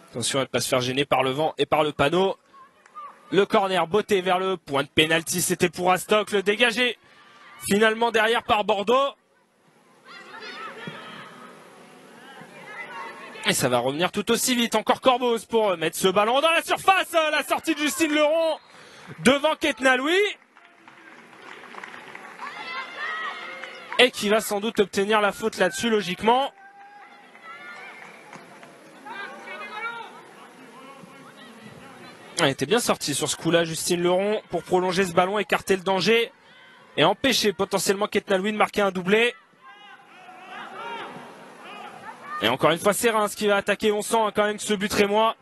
Attention à ne pas se faire gêner par le vent et par le panneau. Le corner botté vers le point de pénalty, c'était pour Astock, le dégagé finalement derrière par Bordeaux. Et ça va revenir tout aussi vite, encore Corboz pour mettre ce ballon dans la surface. La sortie de Justine Leron devant Ketnaloui. Et qui va sans doute obtenir la faute là-dessus logiquement. Elle était bien sortie sur ce coup-là, Justine Leron, pour prolonger ce ballon, écarter le danger et empêcher potentiellement Ketnaloui de marquer un doublé. Et encore une fois, c'est Reims qui va attaquer. On sent quand même que ce but rémois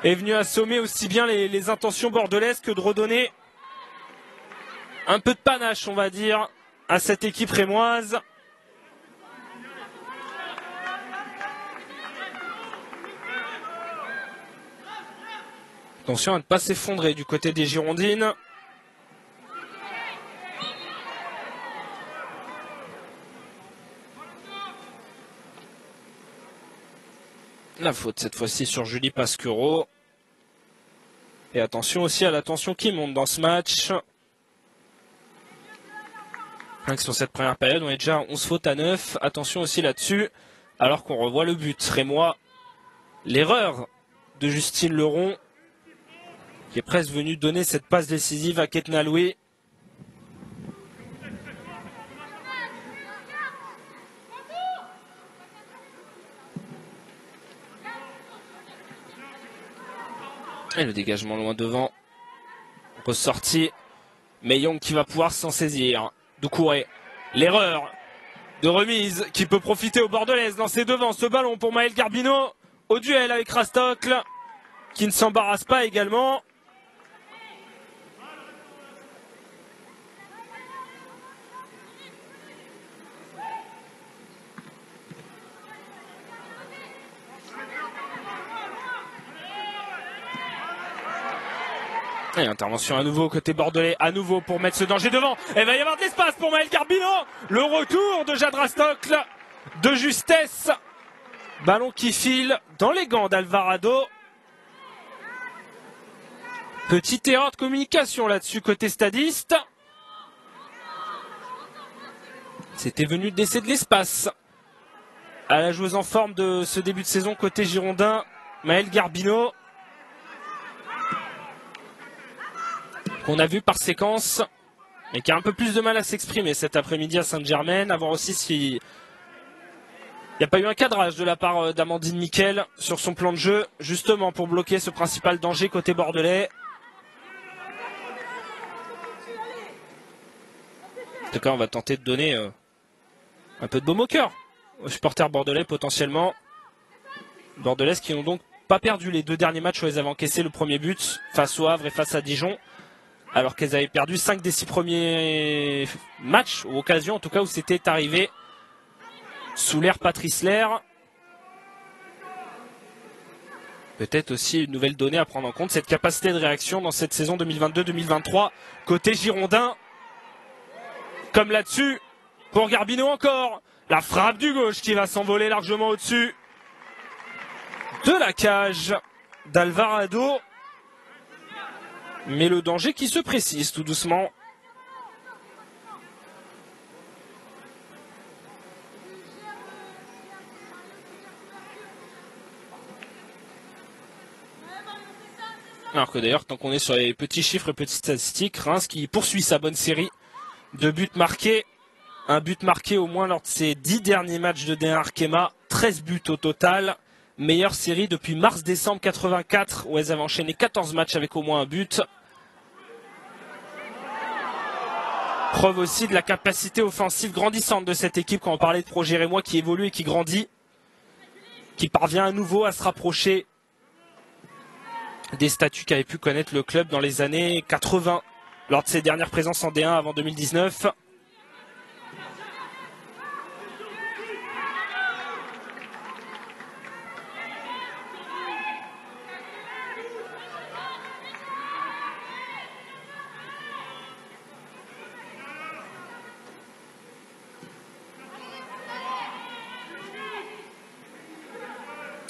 est venu assommer aussi bien les intentions bordelaises que de redonner un peu de panache, on va dire, à cette équipe rémoise. Attention à ne pas s'effondrer du côté des Girondines. La faute cette fois-ci sur Julie Pasquero. Et attention aussi à la tension qui monte dans ce match. Sur cette première période, on est déjà à 11 fautes à 9. Attention aussi là-dessus, alors qu'on revoit le but. Rémois, l'erreur de Justine Leron, qui est presque venu donner cette passe décisive à Ketna Loué. Et le dégagement loin devant. Ressorti. Meillong qui va pouvoir s'en saisir. Doucouré. L'erreur de remise qui peut profiter aux Bordelaises. Lancé devant ce ballon pour Maël Garbino. Au duel avec Rastocle. Qui ne s'embarrasse pas également. Et intervention à nouveau côté bordelais, à nouveau pour mettre ce danger devant. Et il va y avoir de l'espace pour Maël Garbino. Le retour de Jade Rastocle, de justesse. Ballon qui file dans les gants d'Alvarado. Petite erreur de communication là-dessus côté stadiste. C'était venu laisser de l'espace à la joueuse en forme de ce début de saison côté girondin, Maël Garbino. Qu'on a vu par séquence, mais qui a un peu plus de mal à s'exprimer cet après-midi à Sainte-Germaine. À voir aussi s'il n'y a pas eu un cadrage de la part d'Amandine Miquel sur son plan de jeu, justement pour bloquer ce principal danger côté bordelais. En tout cas, on va tenter de donner un peu de baume au cœur aux supporters bordelais potentiellement. Bordelaises qui n'ont donc pas perdu les 2 derniers matchs où elles avaient encaissé le premier but face au Havre et face à Dijon. Alors qu'elles avaient perdu 5 des 6 premiers matchs, ou occasions en tout cas, où c'était arrivé sous l'ère Patrice Lair. Peut-être aussi une nouvelle donnée à prendre en compte, cette capacité de réaction dans cette saison 2022-2023, côté girondin. Comme là-dessus, pour Garbino encore, la frappe du gauche qui va s'envoler largement au-dessus de la cage d'Alvarado. Mais le danger qui se précise tout doucement. Alors que d'ailleurs, tant qu'on est sur les petits chiffres et petites statistiques, Reims qui poursuit sa bonne série de buts marqués. Un but marqué au moins lors de ses 10 derniers matchs de D1 Arkema. 13 buts au total. Meilleure série depuis mars-décembre 84 où elles avaient enchaîné 14 matchs avec au moins un but. Preuve aussi de la capacité offensive grandissante de cette équipe quand on parlait de projet rémois qui évolue et qui grandit. Qui parvient à nouveau à se rapprocher des statuts qu'avait pu connaître le club dans les années 80 lors de ses dernières présences en D1 avant 2019.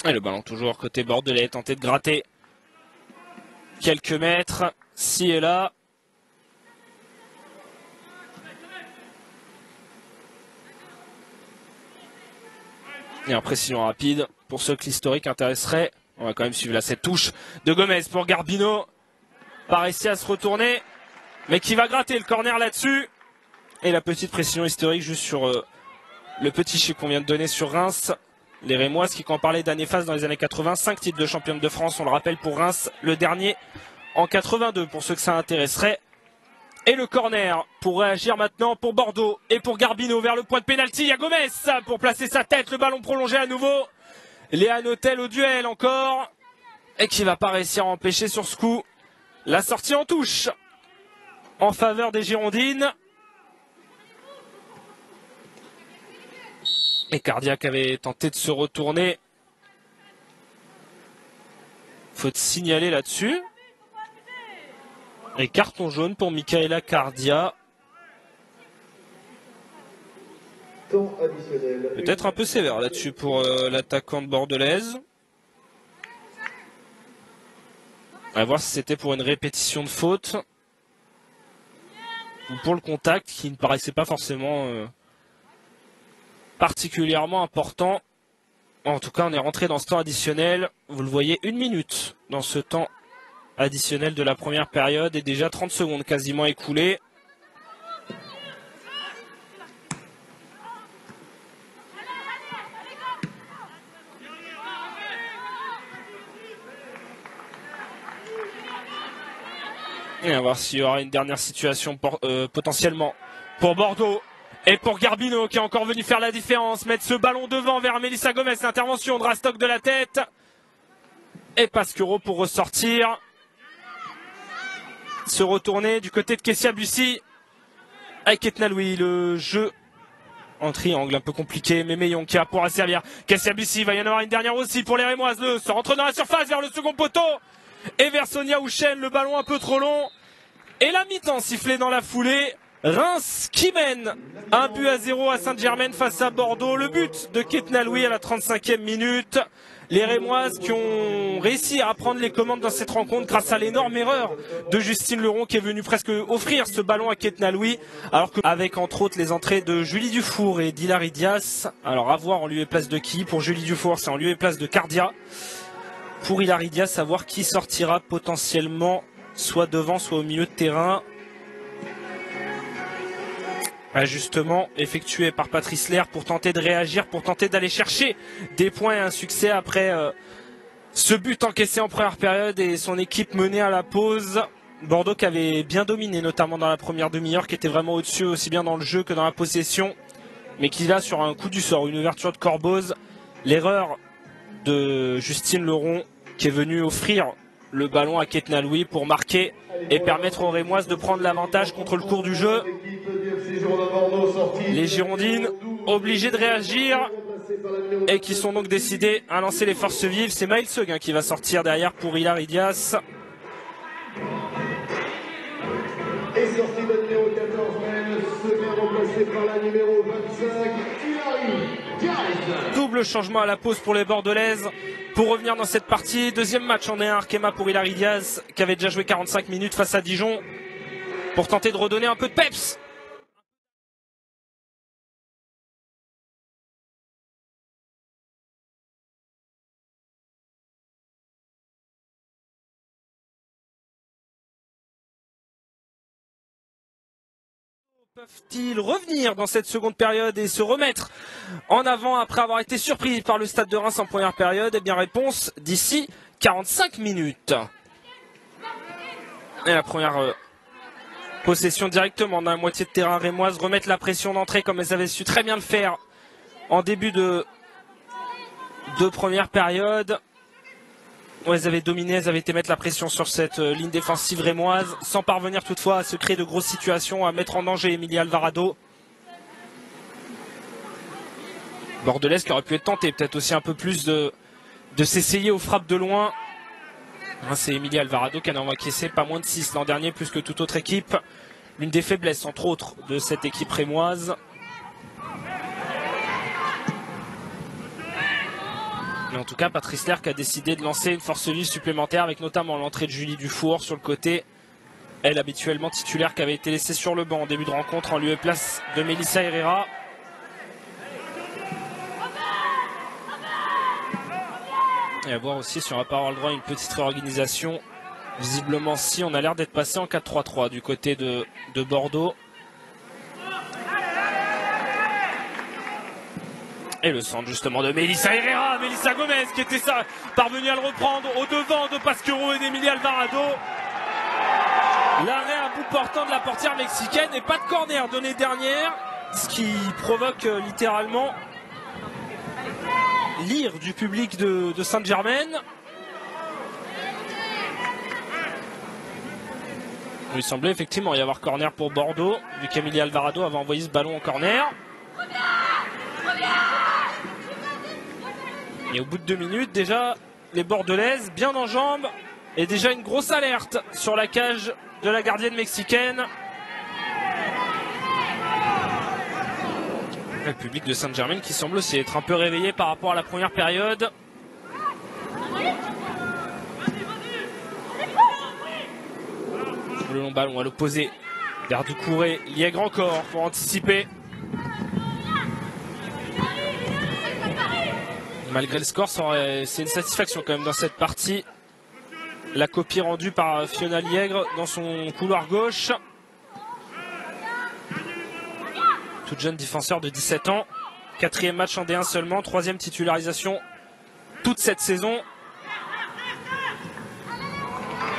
Et le ballon toujours côté bordelais, tenté de gratter quelques mètres, ci et là. Et en précision rapide, pour ceux que l'historique intéresserait, on va quand même suivre là cette touche de Gomez pour Garbino. Pas réussi à se retourner, mais qui va gratter le corner là-dessus. Et la petite précision historique juste sur le petit chiffre qu'on vient de donner sur Reims. Les Rémoises qui, quand on parlait d'années phases dans les années 80, 5 titres de championne de France, on le rappelle pour Reims, le dernier en 82 pour ceux que ça intéresserait. Et le corner pour réagir maintenant pour Bordeaux et pour Garbino vers le point de pénalty. Il y a Gomez pour placer sa tête, le ballon prolongé à nouveau. Léa Notel au duel encore. Et qui va pas réussir à empêcher sur ce coup la sortie en touche en faveur des Girondines. Et Cardiac avait tenté de se retourner. Faut te signaler là-dessus. Et carton jaune pour Michaela Cardia. Peut-être un peu sévère là-dessus pour l'attaquante bordelaise. On va voir si c'était pour une répétition de faute ou pour le contact qui ne paraissait pas forcément particulièrement important. En tout cas, on est rentré dans ce temps additionnel. Vous le voyez, 1 minute dans ce temps additionnel de la première période et déjà 30 secondes quasiment écoulées. Et on va voir s'il y aura une dernière situation potentiellement pour Bordeaux et pour Garbino qui est encore venu faire la différence. Mettre ce ballon devant vers Melissa Gomez. L'intervention de Rastock de la tête. Et Pasquero pour ressortir. Se retourner du côté de Kessia Bussy. Avec Etna Louis. Le jeu en triangle un peu compliqué. Mémé Yonka pourra servir. Kessia Bussy, va y en avoir une dernière aussi pour les Rémoises. Se rentre dans la surface vers le second poteau. Et vers Sonia Houchen, le ballon un peu trop long. Et la mi-temps sifflée dans la foulée. Reims qui mène 1-0 à Sainte-Germaine face à Bordeaux. Le but de Ketna Louis à la 35e minute. Les Rémoises qui ont réussi à prendre les commandes dans cette rencontre grâce à l'énorme erreur de Justine Leron qui est venue presque offrir ce ballon à Ketna Louis. Alors qu'avec entre autres les entrées de Julie Dufour et d'Hilary Dias. Alors à voir en lieu et place de qui. Pour Julie Dufour, c'est en lieu et place de Cardia. Pour Hilary Dias, savoir qui sortira potentiellement soit devant, soit au milieu de terrain. Ajustement effectué par Patrice Lair pour tenter de réagir, pour tenter d'aller chercher des points et un succès après ce but encaissé en première période et son équipe menée à la pause. Bordeaux qui avait bien dominé, notamment dans la première demi-heure, qui était vraiment au-dessus aussi bien dans le jeu que dans la possession, mais qui là, sur un coup du sort, une ouverture de Corboz, l'erreur de Justine Leron qui est venue offrir le ballon à Ketna Louis pour marquer et permettre aux Rémoises de prendre l'avantage contre le cours du jeu. Les Girondines obligées de réagir et qui sont donc décidées à lancer les forces vives. C'est Maël Seguin qui va sortir derrière pour Hilary Dias. Et sortie de numéro 14 même, Seguin remplacé par la numéro 25, Hilary Dias. Double changement à la pause pour les Bordelaises pour revenir dans cette partie. Deuxième match en est un Arkema pour Hilary Dias qui avait déjà joué 45 minutes face à Dijon pour tenter de redonner un peu de peps. Peuvent-ils revenir dans cette seconde période et se remettre en avant après avoir été surpris par le Stade de Reims en première période? Eh bien, réponse d'ici 45 minutes. Et la première possession directement dans la moitié de terrain rémoise. Remettre la pression d'entrée comme elles avaient su très bien le faire en début de première période. Où elles avaient dominé, elles avaient été mettre la pression sur cette ligne défensive rémoise, sans parvenir toutefois à se créer de grosses situations, à mettre en danger Emilia Alvarado. Bordelaise qui aurait pu être tentée, peut-être aussi un peu plus de s'essayer aux frappes de loin. C'est Emilia Alvarado qui en a encaissé pas moins de 6 l'an dernier, plus que toute autre équipe. L'une des faiblesses, entre autres, de cette équipe rémoise. Mais en tout cas, Patrice Lair qui a décidé de lancer une force vive supplémentaire avec notamment l'entrée de Julie Dufour sur le côté. Elle, habituellement titulaire, qui avait été laissée sur le banc en début de rencontre en lieu et place de Melissa Herrera. Et à voir aussi si on va pas avoir le droit à une petite réorganisation. Visiblement, si, on a l'air d'être passé en 4-3-3 du côté de Bordeaux. Et le centre justement de Melissa Herrera, Melissa Gomez qui était ça, parvenue à le reprendre au devant de Pasquero et d'Emilia Alvarado. L'arrêt à bout portant de la portière mexicaine et pas de corner donné dernière, ce qui provoque littéralement l'ire du public de Sainte-Germaine. Il semblait effectivement y avoir corner pour Bordeaux, vu qu'Emilia Alvarado avait envoyé ce ballon en corner. Et au bout de 2 minutes, déjà, les Bordelaises bien en jambes. Et déjà une grosse alerte sur la cage de la gardienne mexicaine. Le public de Sainte-Germaine qui semble aussi être un peu réveillé par rapport à la première période. le long ballon à l'opposé vers Doucouré. Liègre encore pour anticiper. Malgré le score, c'est une satisfaction quand même dans cette partie. La copie rendue par Fiona Liègre dans son couloir gauche. Toute jeune défenseur de 17 ans. 4e match en D1 seulement. 3e titularisation toute cette saison.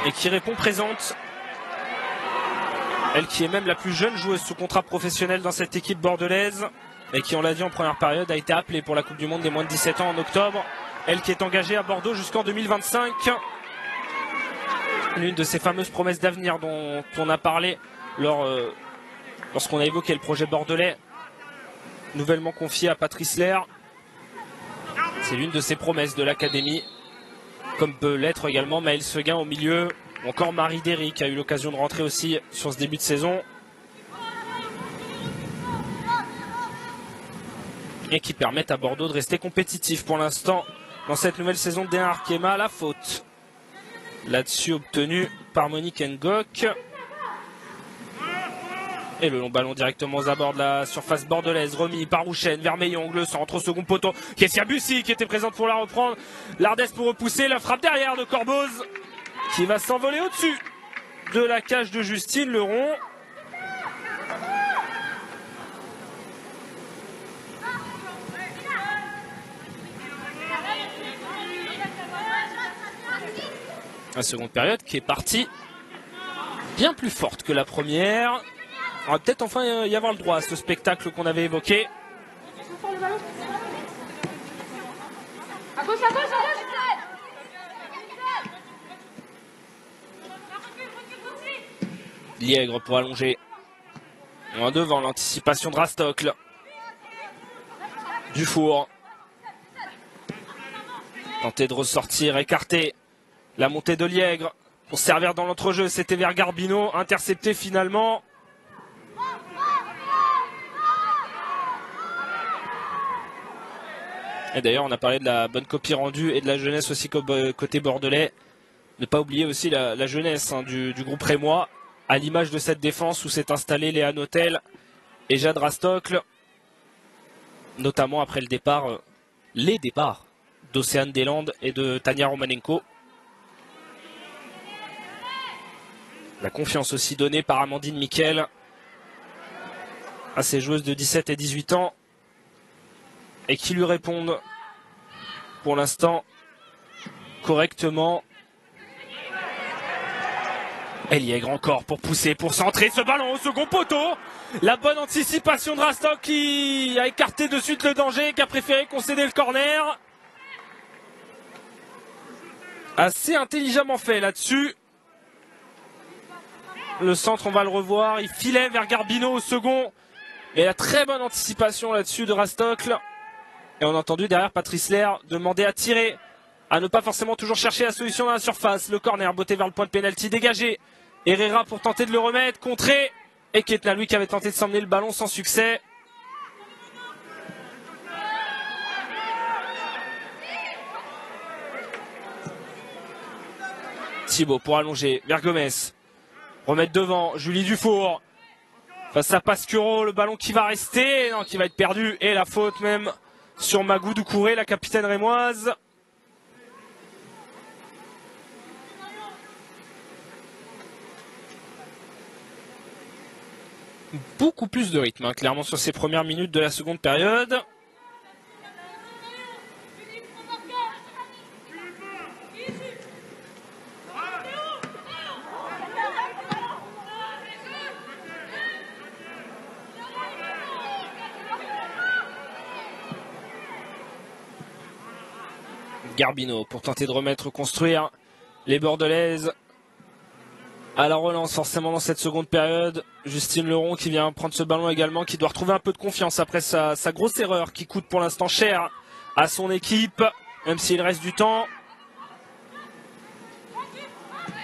Et qui répond présente. Elle qui est même la plus jeune joueuse sous contrat professionnel dans cette équipe bordelaise. Et qui, on l'a dit en première période, a été appelée pour la Coupe du Monde des moins de 17 ans en octobre. Elle qui est engagée à Bordeaux jusqu'en 2025. L'une de ces fameuses promesses d'avenir dont on a parlé lorsqu'on a évoqué le projet bordelais, nouvellement confié à Patrice Lair. C'est l'une de ces promesses de l'académie, comme peut l'être également Maëlle Seguin au milieu, ou encore Marie Derry qui a eu l'occasion de rentrer aussi sur ce début de saison. Et qui permettent à Bordeaux de rester compétitif pour l'instant dans cette nouvelle saison de D1 Arkema. La faute là-dessus obtenue par Monique Ngok. Et le long ballon directement aux abords de la surface bordelaise, remis par Rouchen, Vermeillon, le centre au second poteau. Kessia Bussy qui était présente pour la reprendre. L'Ardesse pour repousser, la frappe derrière de Corboz qui va s'envoler au-dessus de la cage de Justine Leron. La seconde période qui est partie bien plus forte que la première. On va peut-être enfin y avoir le droit à ce spectacle qu'on avait évoqué. À gauche, à gauche, à gauche. Liègre pour allonger. En devant l'anticipation de Rastocle. Dufour. Tenter de ressortir, écarter. La montée de Liègre pour servir dans l'entrejeu, c'était vers Garbino, intercepté finalement. Et d'ailleurs, on a parlé de la bonne copie rendue et de la jeunesse aussi côté bordelais. Ne pas oublier aussi la jeunesse du groupe rémois, à l'image de cette défense où s'est installé Léa Notel et Jade Rastocle, notamment après les départs d'Océane Deslandes et de Tania Romanenko. La confiance aussi donnée par Amandine Miquel à ces joueuses de 17 et 18 ans et qui lui répondent pour l'instant correctement. Et Liègre encore pour pousser, pour centrer ce ballon au second poteau. La bonne anticipation de Rastocle qui a écarté de suite le danger, qui a préféré concéder le corner. Assez intelligemment fait là-dessus. Le centre, on va le revoir. Il filait vers Garbino au second. Et la très bonne anticipation là-dessus de Rastocle. Et on a entendu derrière Patrice Lair demander à tirer, à ne pas forcément toujours chercher la solution dans la surface. Le corner botté vers le point de pénalty dégagé. Herrera pour tenter de le remettre, contré. Et Ketna, lui, qui avait tenté de s'emmener le ballon sans succès. Thibaut pour allonger vers Gomez. Remettre devant Julie Dufour. Face à Pasquero, le ballon qui va rester, non, qui va être perdu. Et la faute même sur Magou Doucouré, la capitaine rémoise. Beaucoup plus de rythme, hein, clairement, sur ces premières minutes de la seconde période. Garbino pour tenter de reconstruire les Bordelaises à la relance forcément dans cette seconde période. Justine Leron qui vient prendre ce ballon également, qui doit retrouver un peu de confiance après sa grosse erreur qui coûte pour l'instant cher à son équipe, même s'il reste du temps.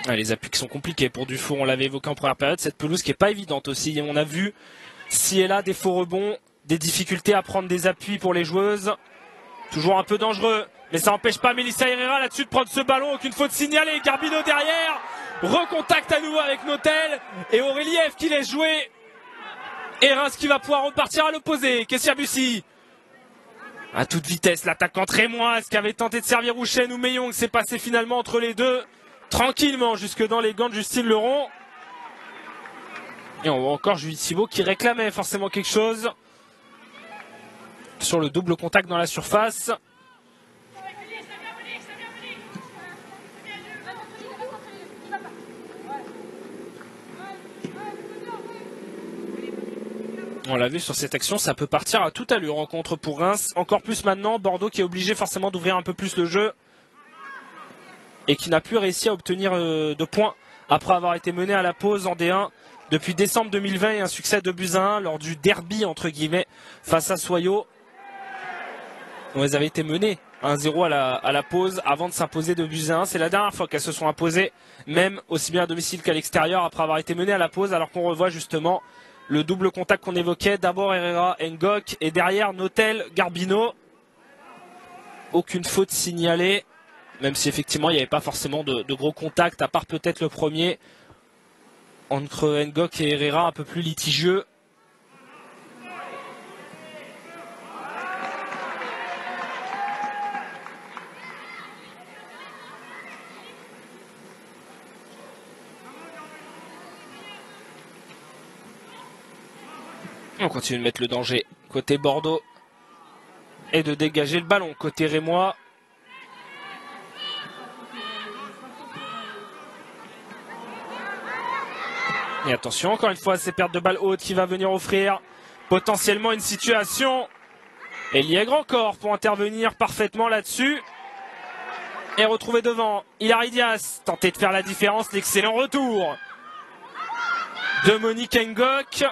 Ah, les appuis qui sont compliqués pour Dufour, on l'avait évoqué en première période, cette pelouse qui n'est pas évidente aussi. On a vu ci et là des faux rebonds, des difficultés à prendre des appuis pour les joueuses. Toujours un peu dangereux, mais ça n'empêche pas Melissa Herrera là-dessus de prendre ce ballon. Aucune faute signalée. Garbino derrière. Recontact à nouveau avec Notel et Auréliev qui laisse jouer. Et Reims qui va pouvoir repartir à l'opposé. Kessia Bussy. À toute vitesse, l'attaquant Rémoise qui avait tenté de servir Rouchen ou Meillong s'est passé finalement entre les deux. Tranquillement jusque dans les gants de Justine Leron. Et on voit encore Julie Thibault qui réclamait forcément quelque chose. Sur le double contact dans la surface. On l'a vu sur cette action, ça peut partir à toute allure en contre pour Reims. Encore plus maintenant, Bordeaux qui est obligé forcément d'ouvrir un peu plus le jeu. Et qui n'a plus réussi à obtenir de points après avoir été mené à la pause en D1 depuis décembre 2020 et un succès de buts à 1 lors du derby entre guillemets face à Soyo. On les avait été menés 1-0 à la pause avant de s'imposer de buts à 1. C'est la dernière fois qu'elles se sont imposées, même aussi bien à domicile qu'à l'extérieur après avoir été menées à la pause, alors qu'on revoit justement le double contact qu'on évoquait. D'abord Herrera, Ngok et derrière Notel, Garbino. Aucune faute signalée. Même si effectivement il n'y avait pas forcément de gros contacts, à part peut-être le premier entre Ngok et Herrera, un peu plus litigieux. On continue de mettre le danger côté Bordeaux et de dégager le ballon côté Rémois. Et attention, encore une fois, ces pertes de balles hautes qui va venir offrir potentiellement une situation. Et Liègre encore pour intervenir parfaitement là-dessus. Et retrouver devant Hilary Diaz, tenter de faire la différence, l'excellent retour de Monique Ngok.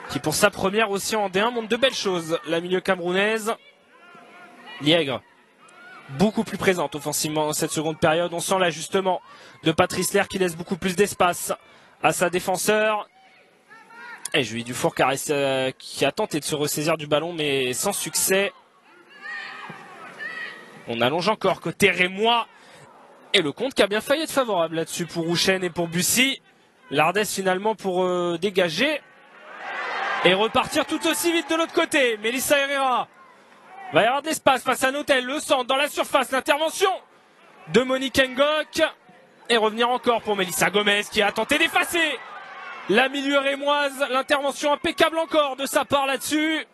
Qui pour sa première aussi en D1 montre de belles choses, la milieu camerounaise. Liègre. Beaucoup plus présente offensivement dans cette seconde période. On sent l'ajustement de Patrice Lair qui laisse beaucoup plus d'espace à sa défenseur. Et Julie Dufour qui a tenté de se ressaisir du ballon mais sans succès. On allonge encore côté Rémois. Et le compte qui a bien failli être favorable là-dessus pour Rouchen et pour Bussy. L'Ardès finalement pour dégager. Et repartir tout aussi vite de l'autre côté. Mélissa Herrera. Va y avoir de l'espace face à Notel, le centre dans la surface, l'intervention de Monique Ngok. Et revenir encore pour Mélissa Gomez qui a tenté d'effacer la milieu rémoise. L'intervention impeccable encore de sa part là-dessus.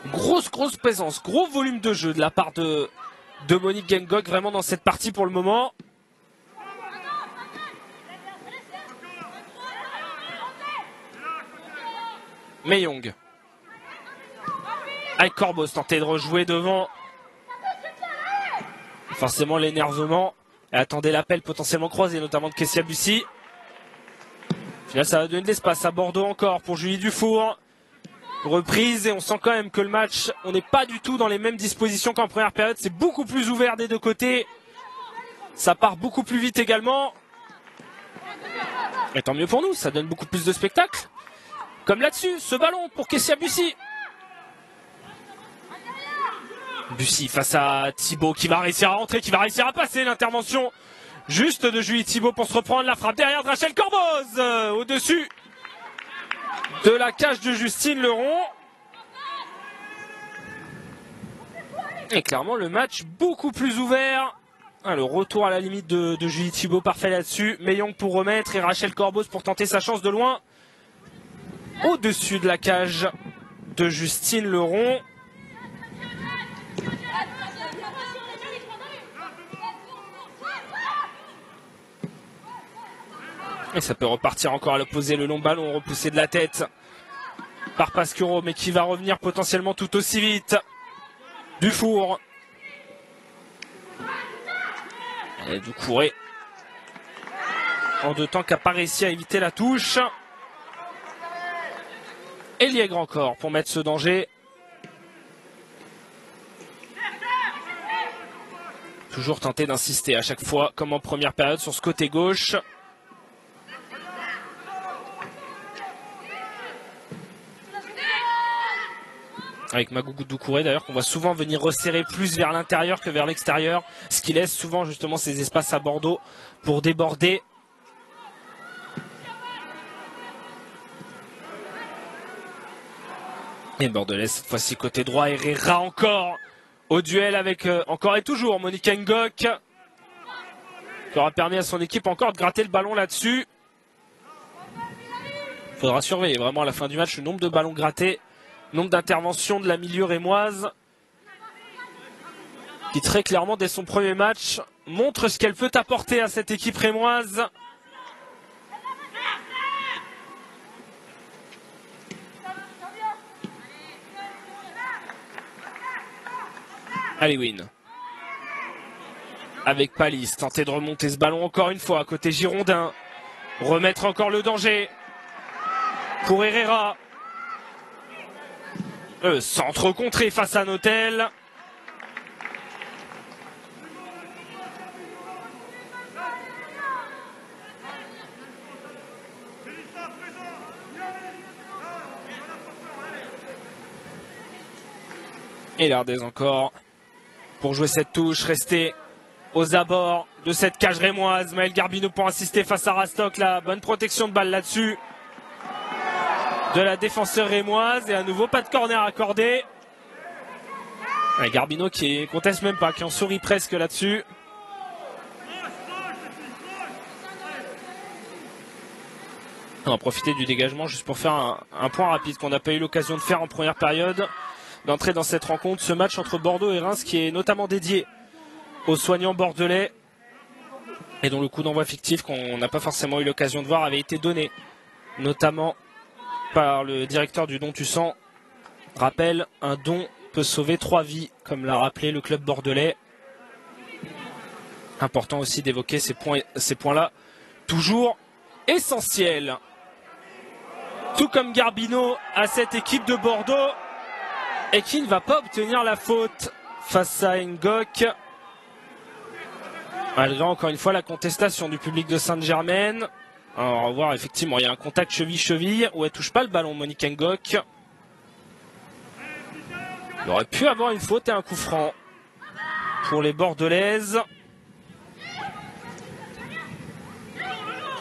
Grosse présence, gros volume de jeu de la part de Monique Ngok vraiment dans cette partie pour le moment. Meillong. Avec Corbos tenté de rejouer devant. Forcément l'énervement. Elle attendait l'appel potentiellement croisé, notamment de Kessia Bussy. Au final ça va donner de l'espace à Bordeaux encore pour Julie Dufour. Reprise et on sent quand même que le match, on n'est pas du tout dans les mêmes dispositions qu'en première période. C'est beaucoup plus ouvert des deux côtés. Ça part beaucoup plus vite également. Et tant mieux pour nous, ça donne beaucoup plus de spectacle. Comme là-dessus, ce ballon pour Kessia Bussy. Bussy face à Thibault qui va réussir à rentrer, qui va réussir à passer. L'intervention juste de Julie Thibault pour se reprendre la frappe derrière de Rachel Corboz. Au-dessus de la cage de Justine Leron. Et clairement le match beaucoup plus ouvert. Le retour à la limite de Julie Thibault, parfait là-dessus. Meillong pour remettre et Rachel Corboz pour tenter sa chance de loin. Au-dessus de la cage de Justine Leron. Et ça peut repartir encore à l'opposé, le long ballon repoussé de la tête par Pasquero, mais qui va revenir potentiellement tout aussi vite. Dufour. Et Doucouré. En deux temps qui n'a pas réussi à éviter la touche. Et Liègre encore pour mettre ce danger. Toujours tenter d'insister à chaque fois, comme en première période, sur ce côté gauche. Avec Magougou Doucouré d'ailleurs qu'on voit souvent venir resserrer plus vers l'intérieur que vers l'extérieur, ce qui laisse souvent justement ces espaces à Bordeaux pour déborder. Et Bordelais cette fois-ci côté droit, Herrera encore au duel avec encore et toujours Monica Ngok qui aura permis à son équipe encore de gratter le ballon là-dessus. Il faudra surveiller vraiment à la fin du match le nombre de ballons grattés, nombre d'interventions de la milieu rémoise qui très clairement dès son premier match montre ce qu'elle peut apporter à cette équipe rémoise. Allez, Win. Avec Palis, tenter de remonter ce ballon encore une fois, côté girondin. Remettre encore le danger pour Herrera. Centre contré face à Notel. Et Lardez encore pour jouer cette touche, rester aux abords de cette cage rémoise. Maël Garbino pour assister face à Rastock. La bonne protection de balle là-dessus de la défenseur rémoise. Et à nouveau pas de corner accordé. Et Garbino qui conteste même pas, qui en sourit presque là-dessus. On va profiter du dégagement juste pour faire un point rapide qu'on n'a pas eu l'occasion de faire en première période. D'entrer dans cette rencontre, ce match entre Bordeaux et Reims qui est notamment dédié aux soignants bordelais et dont le coup d'envoi fictif qu'on n'a pas forcément eu l'occasion de voir avait été donné notamment par le directeur du Don Tu Sens. Rappel, un don peut sauver 3 vies comme l'a rappelé le club bordelais. Important aussi d'évoquer ces points-là toujours essentiels. Tout comme Garbino à cette équipe de Bordeaux et qui ne va pas obtenir la faute face à Ngok. Malgré encore une fois la contestation du public de Sainte-Germaine. On va voir effectivement, il y a un contact cheville-cheville où elle touche pas le ballon, Monica Ngok. Il aurait pu avoir une faute et un coup franc pour les Bordelaises.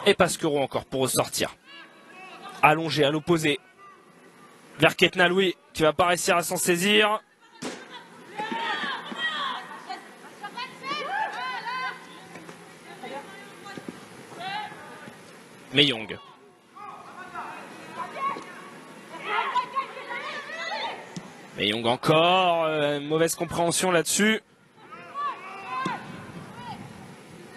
Et Pasquero encore pour ressortir. Allongé à l'opposé. Vers Ketna Louis qui va pas réussir à s'en saisir. Meyong. Meyong encore. Mauvaise compréhension là-dessus.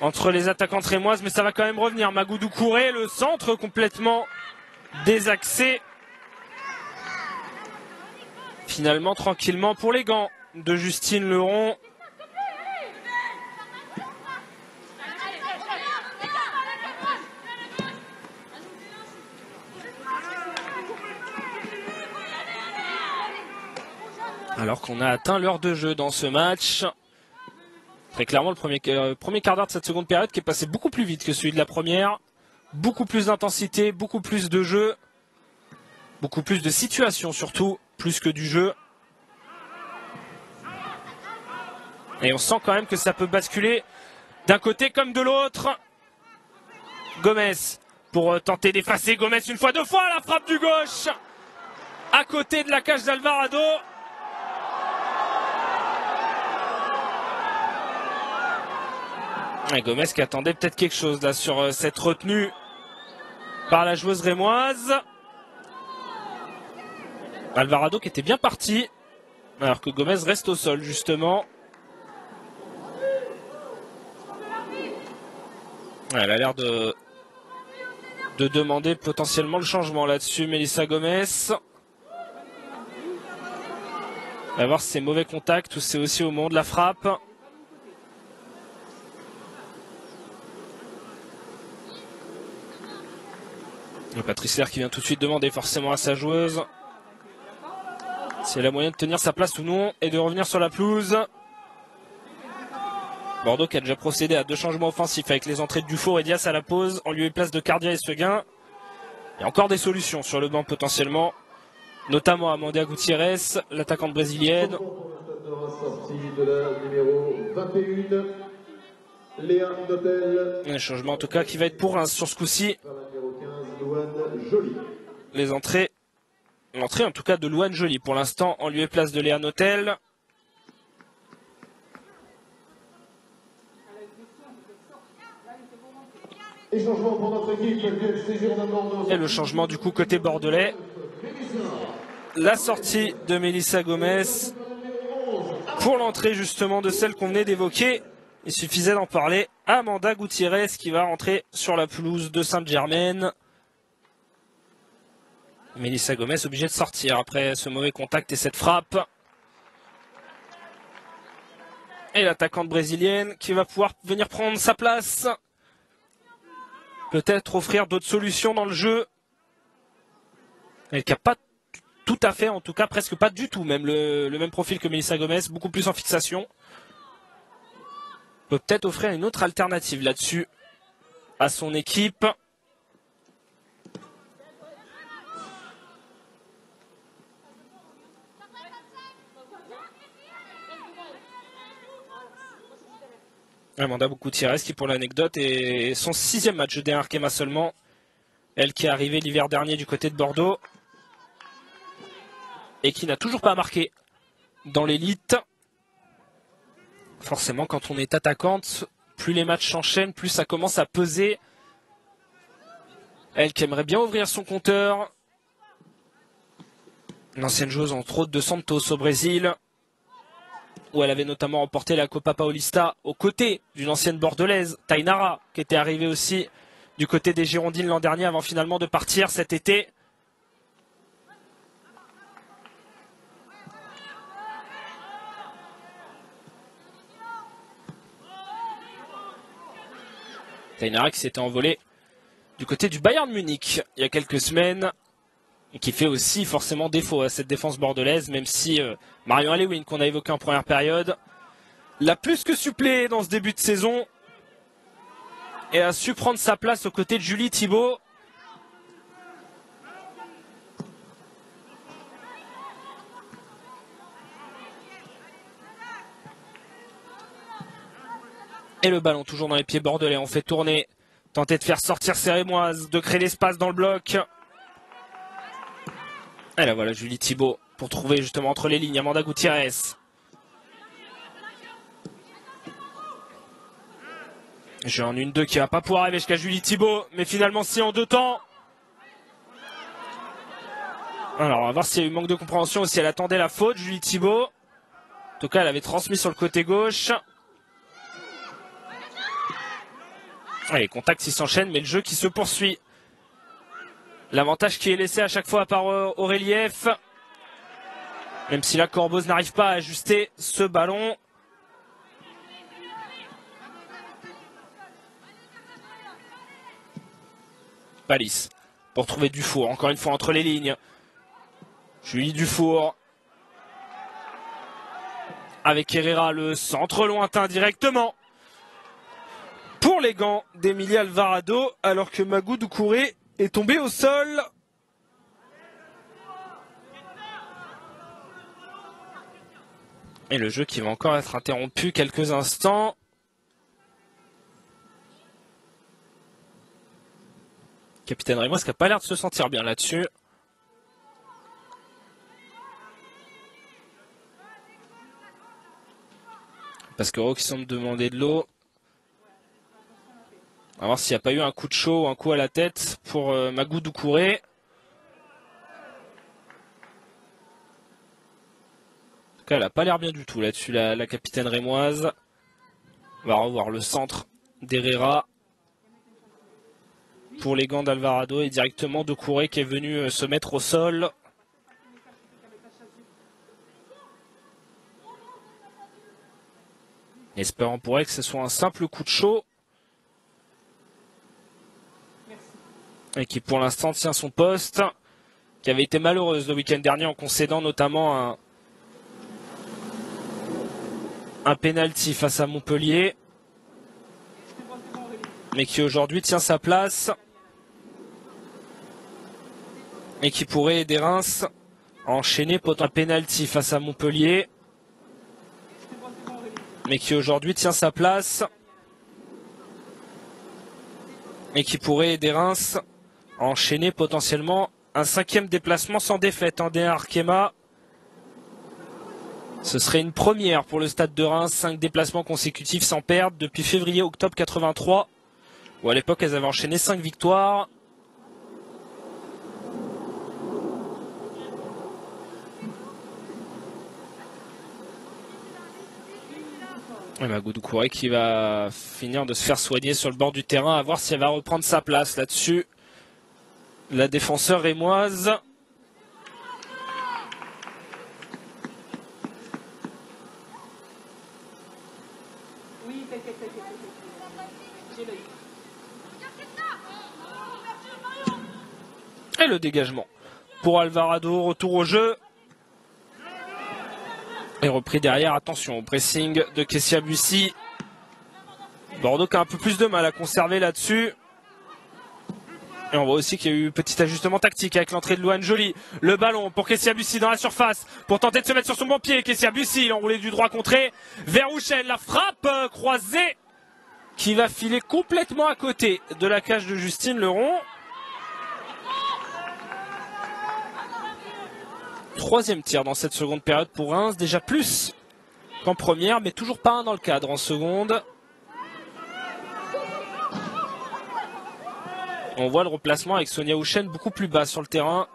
Entre les attaquants rémoises, mais ça va quand même revenir. Magoudou Doucouré, le centre complètement désaxé. Finalement, tranquillement pour les gants de Justine Leron. Alors qu'on a atteint l'heure de jeu dans ce match. Très clairement, le premier quart d'heure de cette seconde période qui est passé beaucoup plus vite que celui de la première. Beaucoup plus d'intensité, beaucoup plus de jeu. Beaucoup plus de situations surtout, plus que du jeu. Et on sent quand même que ça peut basculer d'un côté comme de l'autre. Gomez pour tenter d'effacer. Gomez une fois, deux fois, la frappe du gauche. À côté de la cage d'Alvarado. Et Gomez qui attendait peut-être quelque chose là sur cette retenue par la joueuse rémoise. Alvarado qui était bien parti, alors que Gomez reste au sol justement. Elle a l'air de demander potentiellement le changement là-dessus, Mélissa Gomez. On va voir si c'est mauvais contact ou c'est aussi au moment de la frappe. Et Patrice Lair qui vient tout de suite demander forcément à sa joueuse si elle a moyen de tenir sa place ou non et de revenir sur la pelouse. Bordeaux qui a déjà procédé à 2 changements offensifs avec les entrées de Dufour et Dias à la pause en lieu et place de Cardia et Seguin. Il y a encore des solutions sur le banc potentiellement notamment Amanda Gutiérrez, l'attaquante brésilienne. Sortie de la numéro 21, Léa Notel. Un changement en tout cas qui va être pour Reims sur ce coup-ci. Les entrées, l'entrée en tout cas de Louane Joly pour l'instant en lieu et place de Léa Notel. Et changement pour notre équipe, et le changement du coup côté bordelais. La sortie de Melissa Gomez pour l'entrée justement de celle qu'on venait d'évoquer. Il suffisait d'en parler. Amanda Gutiérrez qui va rentrer sur la pelouse de Sainte-Germaine. Melissa Gomez obligée de sortir après ce mauvais contact et cette frappe. Et l'attaquante brésilienne qui va pouvoir venir prendre sa place. Peut-être offrir d'autres solutions dans le jeu. Elle qui n'a pas tout à fait, en tout cas presque pas du tout, même le même profil que Melissa Gomez, beaucoup plus en fixation. Peut peut-être offrir une autre alternative là-dessus à son équipe. Amanda Gutiérrez qui pour l'anecdote est son 6e match de Arkema seulement. Elle qui est arrivée l'hiver dernier du côté de Bordeaux. Et qui n'a toujours pas marqué dans l'élite. Forcément quand on est attaquante, plus les matchs s'enchaînent, plus ça commence à peser. Elle qui aimerait bien ouvrir son compteur. L'ancienne joueuse entre autres de Santos au Brésil, où elle avait notamment remporté la Copa Paulista aux côtés d'une ancienne bordelaise, Tainara, qui était arrivée aussi du côté des Girondines l'an dernier avant finalement de partir cet été. Tainara qui s'était envolé du côté du Bayern Munich il y a quelques semaines et qui fait aussi forcément défaut à cette défense bordelaise, même si Marion Alewin, qu'on a évoqué en première période, l'a plus que suppléé dans ce début de saison et a su prendre sa place aux côtés de Julie Thibault. Et le ballon toujours dans les pieds bordelais, on fait tourner, tenter de faire sortir ses Rémoises, de créer l'espace dans le bloc. Et là voilà Julie Thibault pour trouver justement entre les lignes Amanda Gutiérrez. J'ai en 1-2 qui va pas pouvoir arriver jusqu'à Julie Thibault, mais finalement si en 2 temps. Alors on va voir s'il y a eu manque de compréhension ou si elle attendait la faute, Julie Thibault. En tout cas elle avait transmis sur le côté gauche. Les contacts s'y s'enchaînent, mais le jeu qui se poursuit. L'avantage qui est laissé à chaque fois par Aurélie F. Même si la Corboz n'arrive pas à ajuster ce ballon. Palis pour trouver Dufour, encore une fois entre les lignes. Julie Dufour. Avec Herrera, le centre lointain directement. Pour les gants d'Emilia Alvarado, alors que Magou Doucouré est tombé au sol. Et le jeu qui va encore être interrompu quelques instants. Capitaine Rémois qui n'a pas l'air de se sentir bien là-dessus. Parce que qui semble demander de l'eau. On va voir s'il n'y a pas eu un coup de chaud ou un coup à la tête pour Magou Doucouré. En tout cas, elle n'a pas l'air bien du tout là-dessus, la capitaine rémoise. On va revoir le centre d'Herrera pour les gants d'Alvarado et directement Doucouré qui est venu se mettre au sol. Espérons pour elle que ce soit un simple coup de chaud. Et qui pour l'instant tient son poste, qui avait été malheureuse le week-end dernier en concédant notamment un penalty face à Montpellier, mais qui aujourd'hui tient sa place et qui pourrait aider Reims enchaîné un penalty face à Montpellier, mais qui aujourd'hui tient sa place et qui pourrait aider Reims à enchaîner potentiellement un 5e déplacement sans défaite en D1 Arkema. Ce serait une première pour le Stade de Reims, 5 déplacements consécutifs sans perdre depuis février-octobre 83, où à l'époque elles avaient enchaîné 5 victoires. Et Magoud Doucouré qui va finir de se faire soigner sur le bord du terrain, à voir si elle va reprendre sa place là-dessus. La défenseur rémoise. Et le dégagement pour Alvarado, retour au jeu. Et repris derrière, attention au pressing de Kessia Bussy. Bordeaux qui a un peu plus de mal à conserver là-dessus. Et on voit aussi qu'il y a eu un petit ajustement tactique avec l'entrée de Louane Joly. Le ballon pour Kessia Bussy dans la surface pour tenter de se mettre sur son bon pied. Kessia Bussy, l'enroulé du droit contré vers Rouchel. La frappe croisée qui va filer complètement à côté de la cage de Justine Leron. Troisième tir dans cette seconde période pour Reims, déjà plus qu'en première, mais toujours pas un dans le cadre en seconde. On voit le replacement avec Sonia Houchen beaucoup plus bas sur le terrain.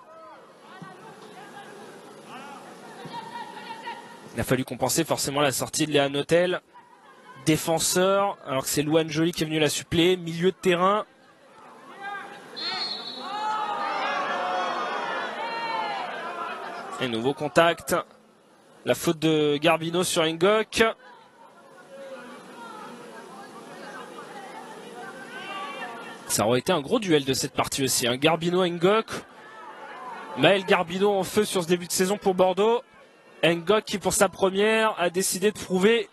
Il a fallu compenser forcément la sortie de Léa Notel, défenseur, alors que c'est Louane Joly qui est venu la suppléer, milieu de terrain. Et nouveau contact. La faute de Garbino sur Ngok. Ça aurait été un gros duel de cette partie aussi. Hein. Garbino-Ngok. Maël Garbino en feu sur ce début de saison pour Bordeaux. Ngok qui pour sa première a décidé de prouver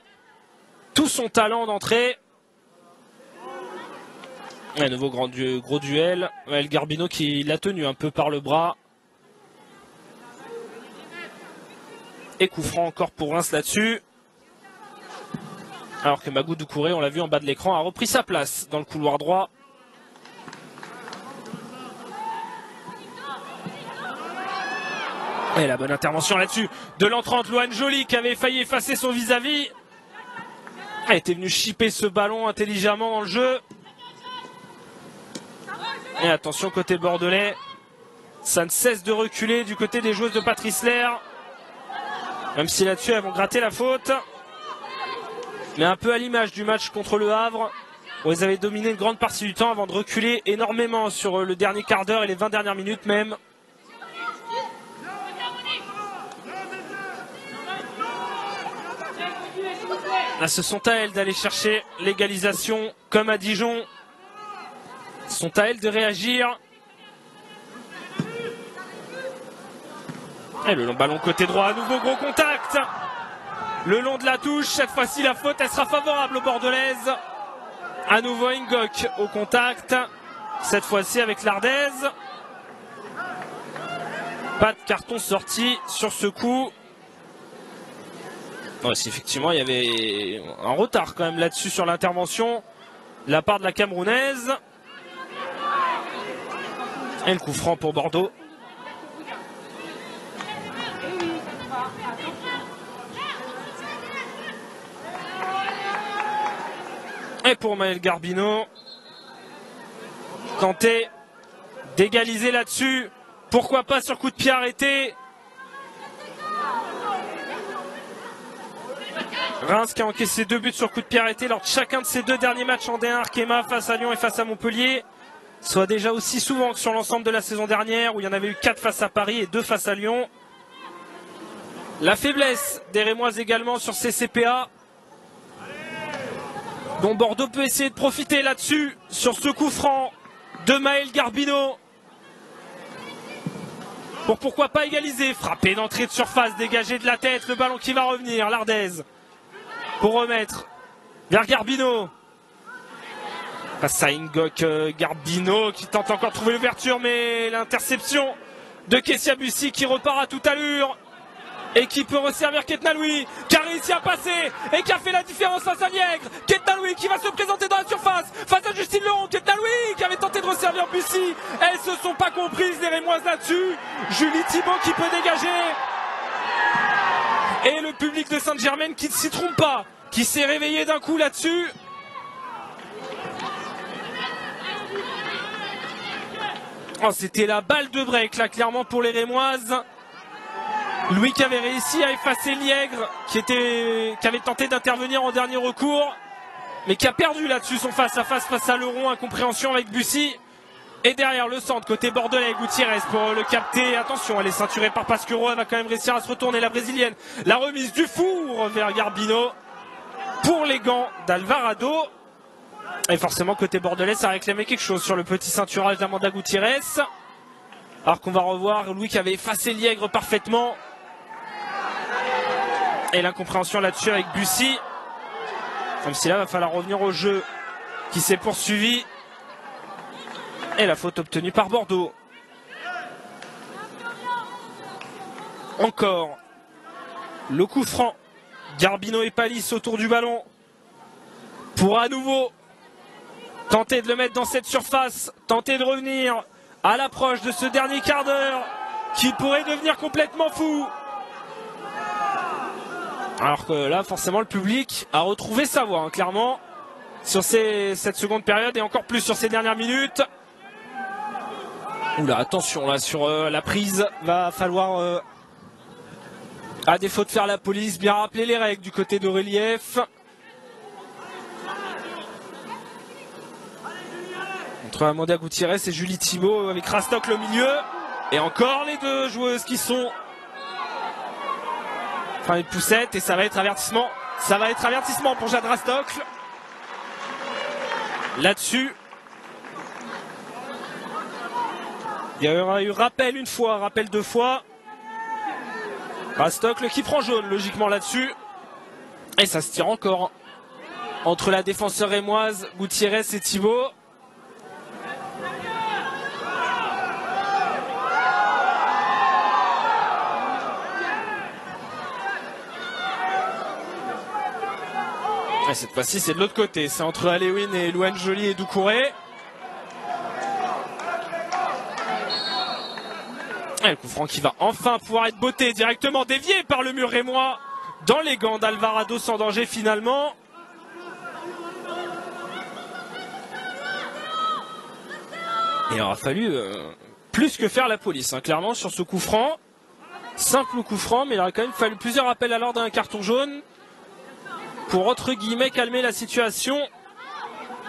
tout son talent d'entrée. Un nouveau gros duel. Maël Garbino qui l'a tenu un peu par le bras. Et coup franc encore pour Reims là-dessus. Alors que Magoud Doucouré, on l'a vu en bas de l'écran, a repris sa place dans le couloir droit. Et la bonne intervention là-dessus de l'entrante Louane Joly qui avait failli effacer son vis-à-vis. Elle était venue chipper ce ballon intelligemment dans le jeu. Et attention côté bordelais, ça ne cesse de reculer du côté des joueuses de Patrice Lair. Même si là-dessus elles vont gratter la faute. Mais un peu à l'image du match contre le Havre, où elles avaient dominé une grande partie du temps avant de reculer énormément sur le dernier quart d'heure et les 20 dernières minutes même. Là, ce sont à elles d'aller chercher l'égalisation comme à Dijon. Ce sont à elles de réagir. Et le long ballon côté droit, à nouveau gros contact. Le long de la touche, cette fois-ci la faute, elle sera favorable aux Bordelaises. À nouveau Ngok au contact, cette fois-ci avec l'Ardaise. Pas de carton sorti sur ce coup. Ouais, si effectivement il y avait un retard quand même là-dessus sur l'intervention de la part de la Camerounaise. Et le coup franc pour Bordeaux. Et pour Maël Garbino, tenter d'égaliser là-dessus. Pourquoi pas sur coup de pied arrêté. Reims qui a encaissé 2 buts sur coup de pied arrêté lors de chacun de ses 2 derniers matchs en D1 Arkema face à Lyon et face à Montpellier. Soit déjà aussi souvent que sur l'ensemble de la saison dernière où il y en avait eu 4 face à Paris et 2 face à Lyon. La faiblesse des Rémoises également sur ces CPA, dont Bordeaux peut essayer de profiter là-dessus, sur ce coup franc de Maël Garbino. Pour pourquoi pas égaliser, frapper d'entrée de surface, dégager de la tête, le ballon qui va revenir, l'Ardaise. Pour remettre vers Garbino. Face à Ngok, Garbino qui tente encore de trouver l'ouverture, mais l'interception de Kessia Bussy qui repart à toute allure et qui peut resservir Ketnaloui, qui a réussi à passer et qui a fait la différence face à Liègre. Ketnaloui qui va se présenter dans la surface face à Justine Leron. Ketnaloui qui avait tenté de resservir Bussy. Elles se sont pas comprises les Rémoises là-dessus. Julie Thibault qui peut dégager. Et le public de Sainte-Germaine qui ne s'y trompe pas, qui s'est réveillé d'un coup là-dessus. Oh, c'était la balle de break là clairement pour les Rémoises. Louis qui avait réussi à effacer Liègre qui avait tenté d'intervenir en dernier recours mais qui a perdu là-dessus son face à Leron. Incompréhension avec Bussy. Et derrière le centre côté bordelais, Gutiérrez pour le capter. Attention, elle est ceinturée par Pasquero, elle va quand même réussir à se retourner, la brésilienne. La remise du four vers Garbino pour les gants d'Alvarado. Et forcément côté bordelais ça réclamait quelque chose sur le petit ceinturage d'Amanda Gutiérrez. Alors qu'on va revoir Louis qui avait effacé Liègre parfaitement. Et l'incompréhension là-dessus avec Bussy. Comme si là il va falloir revenir au jeu qui s'est poursuivi. Et la faute obtenue par Bordeaux. Encore le coup franc. Garbino et Palis autour du ballon. Pour à nouveau tenter de le mettre dans cette surface. Tenter de revenir à l'approche de ce dernier quart d'heure qui pourrait devenir complètement fou. Alors que là forcément le public a retrouvé sa voix hein, clairement sur cette seconde période et encore plus sur ces dernières minutes. Oula, attention là sur la prise, va falloir à défaut de faire la police bien rappeler les règles du côté de Relief. Entre Amanda Gutiérrez et Julie Thibault avec Rastocle au milieu. Et encore les deux joueuses qui sont enfin les poussettes et ça va être avertissement. Ça va être avertissement pour Jade Rastocle. Là-dessus. Il y aura eu rappel une fois, rappel deux fois. Rastocle qui prend jaune logiquement là-dessus. Et ça se tire encore entre la défenseur rémoise, Gutiérrez et Thibault. Et cette fois-ci c'est de l'autre côté, c'est entre Aléwin et Louane Joly et Doucouré. Et le coup franc qui va enfin pouvoir être botté directement dévié par le mur rémois dans les gants d'Alvarado sans danger finalement. Et il aura fallu plus que faire la police hein, clairement sur ce coup franc. Simple coup franc mais il aurait quand même fallu plusieurs appels à l'ordre d'un carton jaune pour entre guillemets calmer la situation.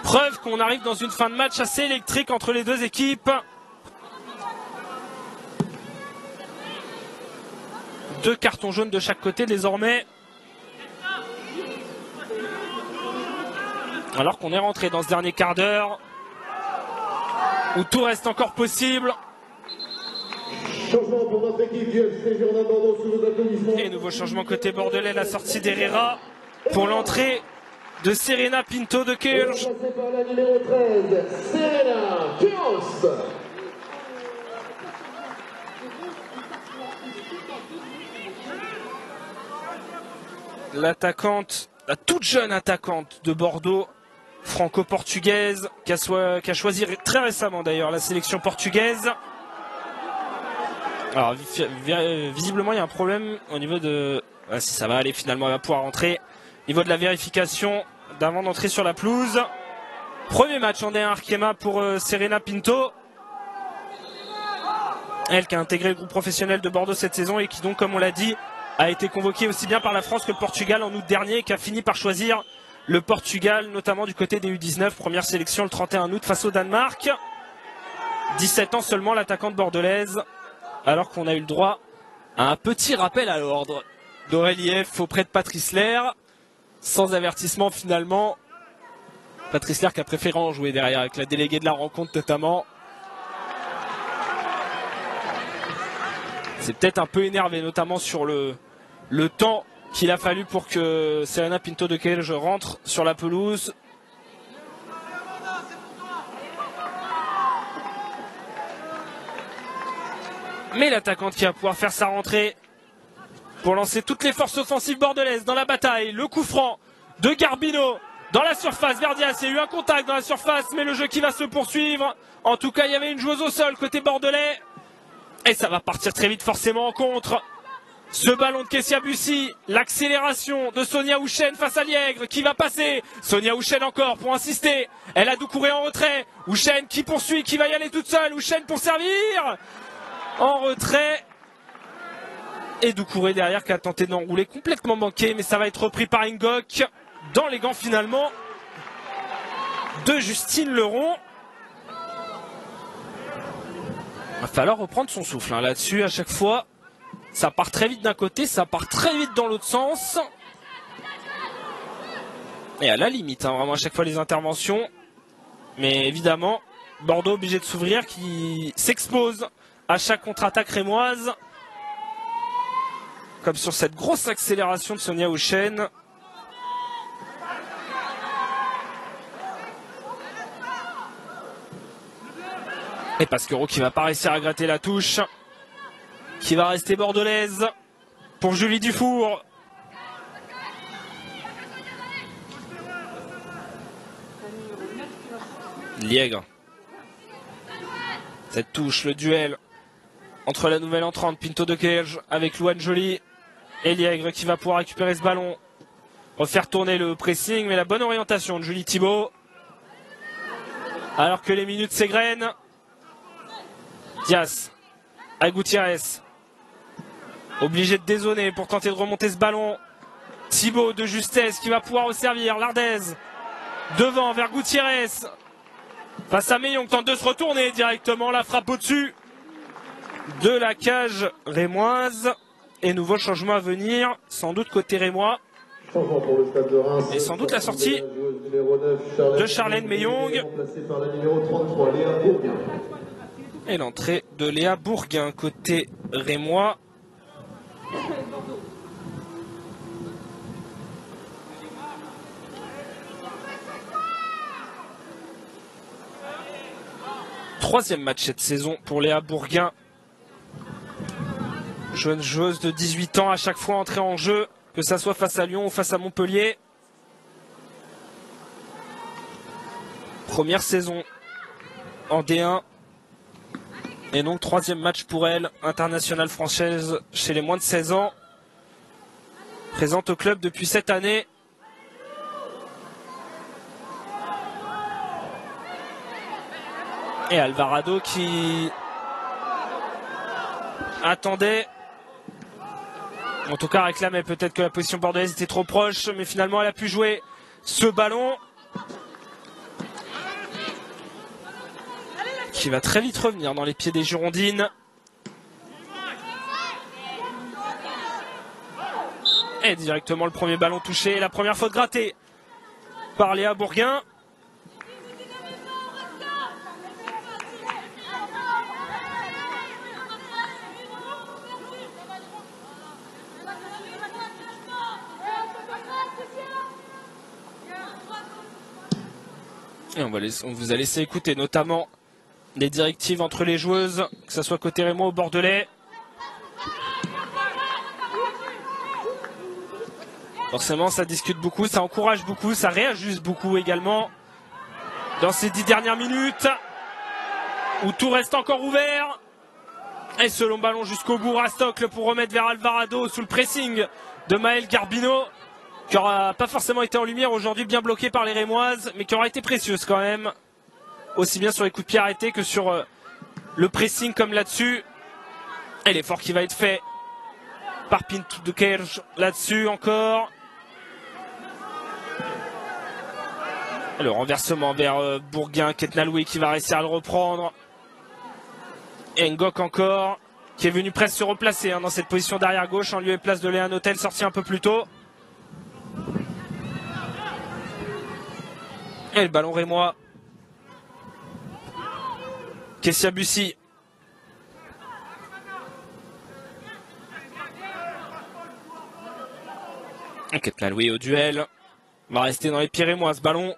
Preuve qu'on arrive dans une fin de match assez électrique entre les deux équipes. Deux cartons jaunes de chaque côté désormais. Alors qu'on est rentré dans ce dernier quart d'heure où tout reste encore possible. Changement pour notre équipe du FC Girondins Bordeaux sous vos applaudissements. Et nouveau changement côté bordelais, la sortie d'Herrera pour l'entrée de Serena Pinto de Kirch. Remplacée par la numéro 13, Serena Kirch. L'attaquante, la toute jeune attaquante de Bordeaux, franco-portugaise, qui a choisi très récemment d'ailleurs la sélection portugaise. Alors visiblement il y a un problème au niveau de... Ah, si ça va aller finalement, elle va pouvoir rentrer. Au niveau de la vérification d'avant d'entrer sur la pelouse. Premier match en D1 Arkema pour Serena Pinto. Elle qui a intégré le groupe professionnel de Bordeaux cette saison et qui donc comme on l'a dit a été convoquée aussi bien par la France que le Portugal en août dernier et qui a fini par choisir le Portugal notamment du côté des U19. Première sélection le 31 août face au Danemark. 17 ans seulement l'attaquante bordelaise. Alors qu'on a eu le droit à un petit rappel à l'ordre d'Aurélie F auprès de Patrice Lair. Sans avertissement finalement. Patrice Lair qui a préféré en jouer derrière avec la déléguée de la rencontre notamment. C'est peut-être un peu énervé notamment sur le temps qu'il a fallu pour que Serena Pinto de Kirch rentre sur la pelouse. Mais l'attaquante qui va pouvoir faire sa rentrée pour lancer toutes les forces offensives bordelaises dans la bataille. Le coup franc de Garbino dans la surface. Verdias, il y a eu un contact dans la surface, mais le jeu qui va se poursuivre. En tout cas, il y avait une joueuse au sol côté bordelais. Et ça va partir très vite forcément en contre. Ce ballon de Kessia Bussy, l'accélération de Sonia Houchen face à Liègre qui va passer. Sonia Houchen encore pour insister. Elle a Doucouré en retrait. Houchen qui poursuit, qui va y aller toute seule. Houchen pour servir. En retrait. Et Doucouré derrière qui a tenté d'enrouler, complètement manqué. Mais ça va être repris par Ngok dans les gants finalement de Justine Leron. Il va falloir reprendre son souffle hein. Là-dessus à chaque fois. Ça part très vite d'un côté, ça part très vite dans l'autre sens. Et à la limite, hein, vraiment à chaque fois les interventions. Mais évidemment, Bordeaux obligé de s'ouvrir, qui s'expose à chaque contre-attaque rémoise. Comme sur cette grosse accélération de Sonia Houchen. Et Pasquero qui va pas réussir à gratter la touche. Qui va rester bordelaise pour Julie Dufour. Liègre. Cette touche, le duel entre la nouvelle entrante Pinto de Cage avec Louane Joly et Liègre qui va pouvoir récupérer ce ballon. Refaire tourner le pressing, mais la bonne orientation de Julie Thibault. Alors que les minutes s'égrènent. Dias à Gutiérrez. Obligé de dézoner pour tenter de remonter ce ballon. Thibault de justesse qui va pouvoir resservir. Lardez devant vers Gutiérrez. Face à Meillon qui tente de se retourner directement. La frappe au-dessus de la cage rémoise. Et nouveau changement à venir. Sans doute côté rémois. Changement pour le Stade de Reims. Et sans doute la sortie de Charlène Meillong. Par la numéro 33, Léa Bourguin. Et l'entrée de Léa Bourguin côté rémois. Troisième match cette saison pour Léa Bourguin. Jeune joueuse de 18 ans à chaque fois entrée en jeu, que ça soit face à Lyon ou face à Montpellier. Première saison en D1. Et donc troisième match pour elle, internationale française chez les moins de 16 ans. Présente au club depuis cette année. Et Alvarado qui attendait, en tout cas réclamait peut-être que la position bordelaise était trop proche, mais finalement elle a pu jouer ce ballon. Qui va très vite revenir dans les pieds des Girondines. Et directement le premier ballon touché. La première faute grattée par Léa Bourguin. Et on vous a laissé écouter notamment les directives entre les joueuses, que ce soit côté rémois ou bordelais. Forcément, ça discute beaucoup, ça encourage beaucoup, ça réajuste beaucoup également. Dans ces 10 dernières minutes, où tout reste encore ouvert. Et ce long ballon jusqu'au bout, Rastocle pour remettre vers Alvarado sous le pressing de Maëlle Garbino, qui n'aura pas forcément été en lumière aujourd'hui, bien bloqué par les Rémoises, mais qui aura été précieuse quand même. Aussi bien sur les coups de pied arrêtés que sur le pressing comme là-dessus. Et l'effort qui va être fait par Pinto de Cage là-dessus encore. Et le renversement vers Bourguin, Ketna Louis qui va réussir à le reprendre. Et Ngok encore, qui est venu presque se replacer dans cette position d'arrière gauche en lieu et place de Léa Notel, sorti un peu plus tôt. Et le ballon rémois. Kessia Bussy. Ketna Louis au duel. Va rester dans les pieds rémois ce ballon.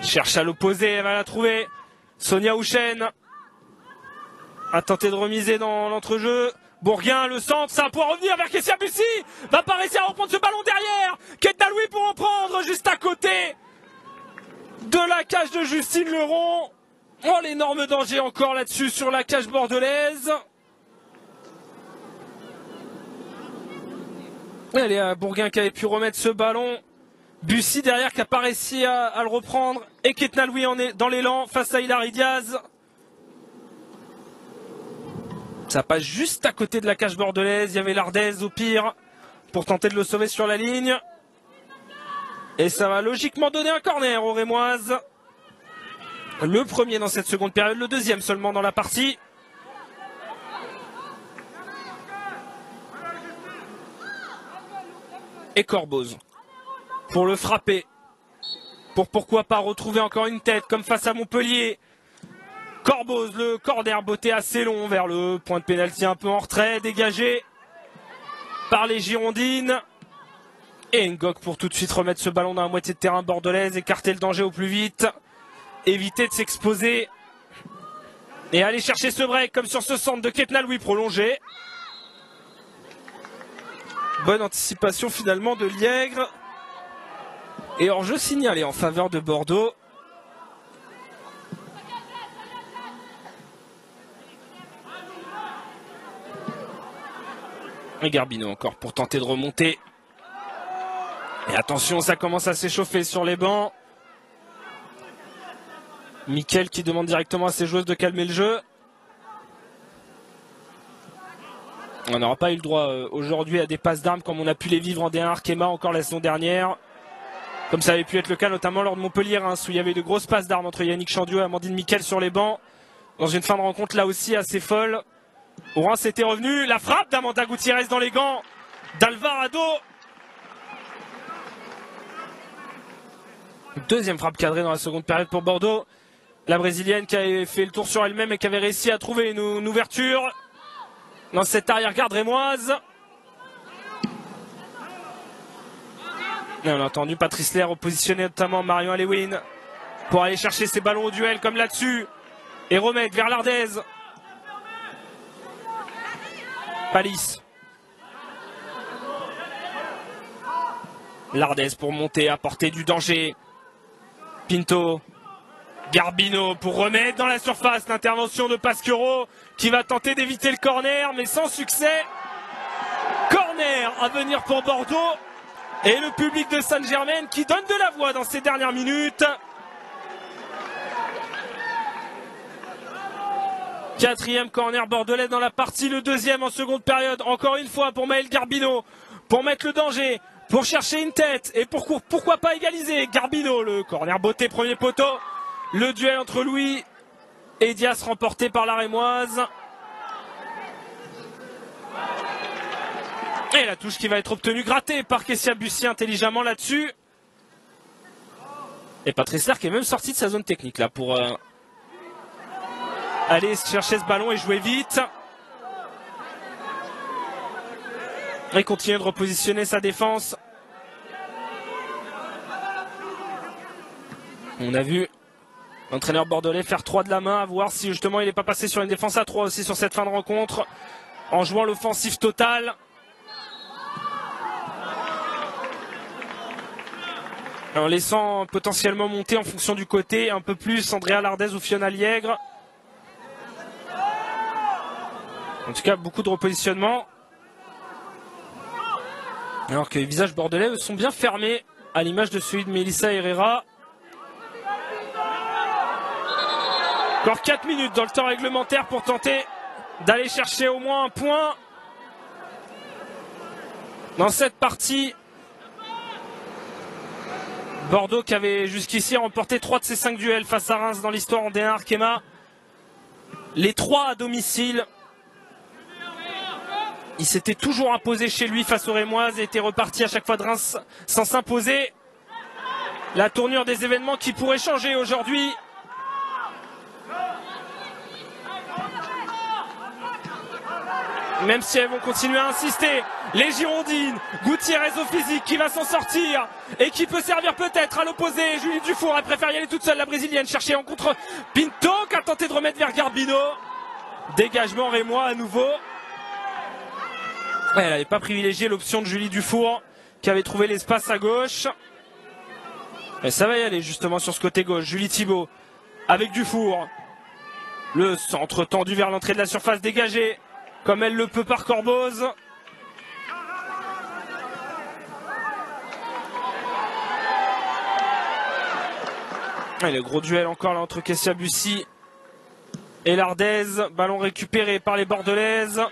Cherche à l'opposé, elle va la trouver. Sonia Houchen a tenté de remiser dans l'entrejeu. Bourguin, le centre, ça va pouvoir revenir vers Kessia Bussy. Va pas réussir à reprendre ce ballon derrière. Ketna Louis pour en prendre juste à côté de la cage de Justine Leron. Oh, l'énorme danger encore là-dessus sur la cage bordelaise. Allez, à Bourguin qui avait pu remettre ce ballon. Bussy derrière qui n'a pas réussi à le reprendre. Et Ketna Louis dans l'élan face à Hilary Diaz. Ça passe juste à côté de la cage bordelaise. Il y avait l'Ardèze au pire pour tenter de le sauver sur la ligne. Et ça va logiquement donner un corner aux Rémoises. Le premier dans cette seconde période, le deuxième seulement dans la partie. Et Corboz pour le frapper. Pourquoi pas retrouver encore une tête comme face à Montpellier. Corboz, le corner botté assez long vers le point de pénalty un peu en retrait, dégagé par les Girondines. Et Ngok pour tout de suite remettre ce ballon dans la moitié de terrain bordelaise, écarter le danger au plus vite, éviter de s'exposer et aller chercher ce break comme sur ce centre de Ketna Louis prolongé. Bonne anticipation finalement de Liègre. Et hors-jeu signalé en faveur de Bordeaux. Et Garbino encore pour tenter de remonter. Et attention, ça commence à s'échauffer sur les bancs. Mickaël qui demande directement à ses joueuses de calmer le jeu. On n'aura pas eu le droit aujourd'hui à des passes d'armes comme on a pu les vivre en D1 Arkema encore la saison dernière. Comme ça avait pu être le cas notamment lors de Montpellier-Reims où il y avait de grosses passes d'armes entre Yannick Chandiou et Amandine Mickaël sur les bancs. Dans une fin de rencontre là aussi assez folle. Reims était revenu. La frappe d'Amanda Gutiérrez dans les gants d'Alvarado. Deuxième frappe cadrée dans la seconde période pour Bordeaux. La Brésilienne qui avait fait le tour sur elle-même et qui avait réussi à trouver une ouverture dans cette arrière-garde rémoise. Et on a entendu Patrice Lair repositionner notamment Marion Alewin pour aller chercher ses ballons au duel comme là-dessus et remettre vers l'Ardèze. Palis. L'Ardèze pour monter, apporter du danger. Pinto. Garbino pour remettre dans la surface. L'intervention de Pasquero qui va tenter d'éviter le corner mais sans succès. Corner à venir pour Bordeaux. Et le public de Saint-Germain qui donne de la voix dans ces dernières minutes. Quatrième corner bordelais dans la partie, le deuxième en seconde période. Encore une fois pour Maël Garbino, pour mettre le danger, pour chercher une tête et pourquoi pas égaliser. Garbino, le corner botté, premier poteau. Le duel entre Louis et Diaz remporté par la Rémoise. Et la touche qui va être obtenue, grattée par Kessia Bussy intelligemment là-dessus. Et Patrice Lair qui est même sorti de sa zone technique là pour aller chercher ce ballon et jouer vite. Et continuer de repositionner sa défense. On a vu l'entraîneur bordelais faire 3 de la main, à voir si justement il n'est pas passé sur une défense à 3 aussi sur cette fin de rencontre, en jouant l'offensif total. En laissant potentiellement monter en fonction du côté un peu plus Andrea Lardez ou Fiona Liègre. En tout cas, beaucoup de repositionnement. Alors que les visages bordelais sont bien fermés, à l'image de celui de Melissa Herrera. Encore 4 minutes dans le temps réglementaire pour tenter d'aller chercher au moins un point dans cette partie. Bordeaux qui avait jusqu'ici remporté 3 de ses 5 duels face à Reims dans l'histoire en D1 Arkema. Les 3 à domicile. Il s'était toujours imposé chez lui face aux Rémoises et était reparti à chaque fois de Reims sans s'imposer. La tournure des événements qui pourrait changer aujourd'hui. Même si elles vont continuer à insister, les Girondines, Gutiérrez au physique qui va s'en sortir et qui peut servir peut-être à l'opposé. Julie Dufour, elle préfère y aller toute seule, la brésilienne, chercher en contre Pinto qui a tenté de remettre vers Garbino. Dégagement rémois à nouveau. Ouais, elle n'avait pas privilégié l'option de Julie Dufour qui avait trouvé l'espace à gauche. Et ça va y aller justement sur ce côté gauche. Julie Thibault avec Dufour. Le centre tendu vers l'entrée de la surface dégagée comme elle le peut par Corboz. Et le gros duel encore là entre Kessia Bussy et Lardez. Ballon récupéré par les Bordelaises.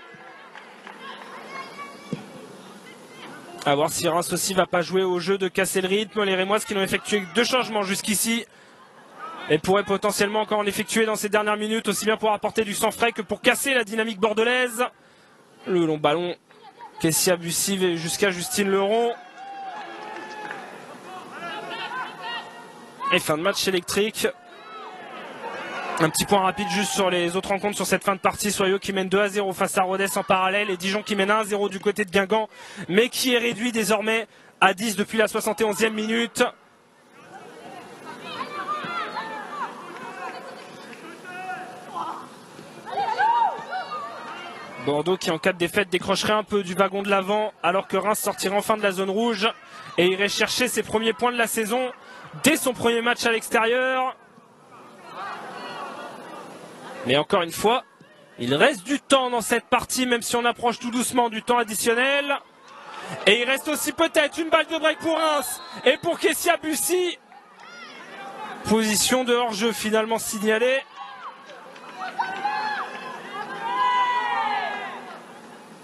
A voir si Reims aussi va pas jouer au jeu de casser le rythme. Les Rémoises qui n'ont effectué que 2 changements jusqu'ici et pourraient potentiellement encore en effectuer dans ces dernières minutes, aussi bien pour apporter du sang frais que pour casser la dynamique bordelaise. Le long ballon, Kessia Bussy jusqu'à Justine Leron. Et fin de match électrique. Un petit point rapide juste sur les autres rencontres sur cette fin de partie. Soyo qui mène 2-0 face à Rodez en parallèle et Dijon qui mène 1-0 du côté de Guingamp, mais qui est réduit désormais à 10 depuis la 71e minute. Bordeaux qui en cas de défaite décrocherait un peu du wagon de l'avant alors que Reims sortirait enfin de la zone rouge et irait chercher ses premiers points de la saison dès son premier match à l'extérieur. Mais encore une fois, il reste du temps dans cette partie, même si on approche tout doucement du temps additionnel. Et il reste aussi peut-être une balle de break pour Reims et pour Kessia Bussy. Position de hors-jeu finalement signalée.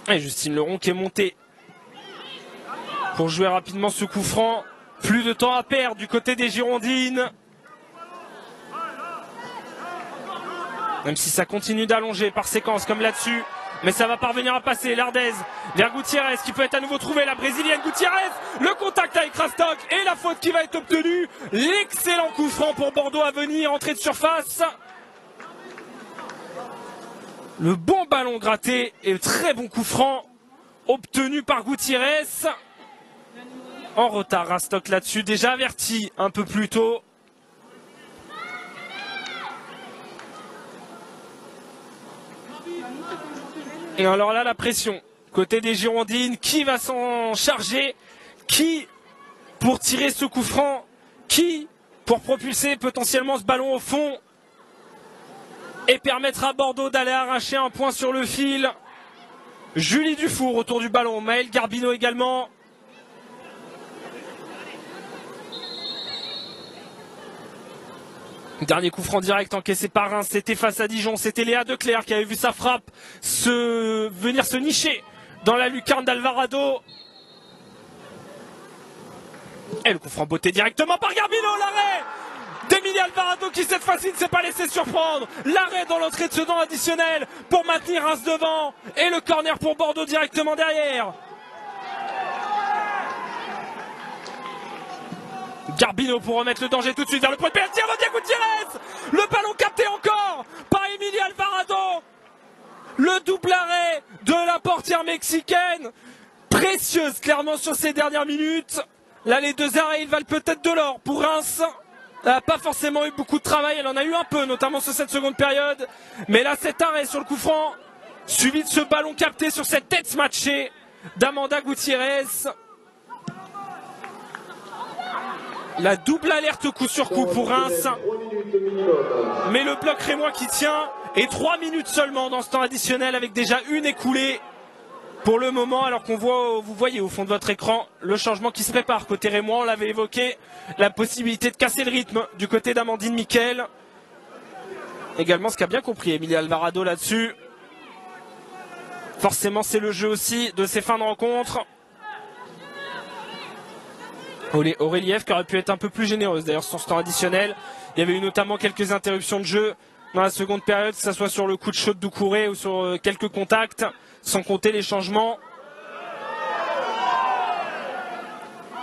Et Justine Leron qui est montée pour jouer rapidement ce coup franc. Plus de temps à perdre du côté des Girondines. Même si ça continue d'allonger par séquence comme là-dessus. Mais ça va parvenir à passer. Lardez vers Gutiérrez qui peut être à nouveau trouvé. La brésilienne Gutiérrez. Le contact avec Rastock et la faute qui va être obtenue. L'excellent coup franc pour Bordeaux à venir. Entrée de surface. Le bon ballon gratté et le très bon coup franc obtenu par Gutiérrez. En retard Rastock là-dessus. Déjà averti un peu plus tôt. Et alors là, la pression. Côté des Girondines, qui va s'en charger? Qui pour tirer ce coup franc? Qui pour propulser potentiellement ce ballon au fond? Et permettre à Bordeaux d'aller arracher un point sur le fil. Julie Dufour autour du ballon. Maëlle Garbino également. Dernier coup franc direct encaissé par Reims, c'était face à Dijon, c'était Léa Declercq qui avait vu sa frappe venir se nicher dans la lucarne d'Alvarado. Et le coup franc botté directement par Garbino, l'arrêt d'Emilie Alvarado qui cette fois-ci ne s'est pas laissé surprendre. L'arrêt dans l'entrée de ce temps additionnel pour maintenir Reims devant et le corner pour Bordeaux directement derrière. Garbino pour remettre le danger tout de suite vers le point de pénalty avant Gutiérrez. Le ballon capté encore par Emilie Alvarado. Le double arrêt de la portière mexicaine. Précieuse clairement sur ces dernières minutes. Là les 2 arrêts ils valent peut-être de l'or pour Reims. Elle n'a pas forcément eu beaucoup de travail, elle en a eu un peu notamment sur cette seconde période. Mais là cet arrêt sur le coup franc, suivi de ce ballon capté sur cette tête smatchée d'Amanda Gutiérrez. La double alerte coup sur coup pour Reims. Mais le bloc rémois qui tient. Et 3 minutes seulement dans ce temps additionnel avec déjà une écoulée. Pour le moment, alors qu'on voit, vous voyez au fond de votre écran le changement qui se prépare côté rémois. On l'avait évoqué. La possibilité de casser le rythme du côté d'Amandine Miquel. Également ce qu'a bien compris Emilie Alvarado là-dessus. Forcément c'est le jeu aussi de ces fins de rencontre. Aurélie F qui aurait pu être un peu plus généreuse d'ailleurs sur ce temps additionnel. Il y avait eu notamment quelques interruptions de jeu dans la seconde période, que ce soit sur le coup de chaud de Doucouré ou sur quelques contacts, sans compter les changements.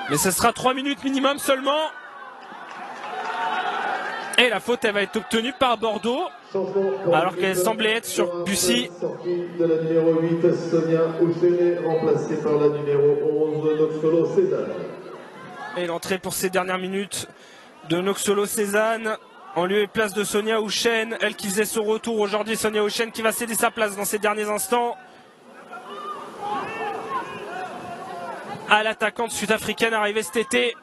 Mais ce sera 3 minutes minimum seulement. Et la faute, elle va être obtenue par Bordeaux, alors qu'elle semblait être sur Bussy. Sortie de la numéro 8, Sonia Ouchelet, remplacée par la numéro 11, Noxolo Cézanne. Et l'entrée pour ces dernières minutes de Noxolo Cézanne, en lieu et place de Sonia Ouchen, elle qui faisait son retour aujourd'hui. Sonia Ouchen qui va céder sa place dans ces derniers instants à l'attaquante sud-africaine arrivée cet été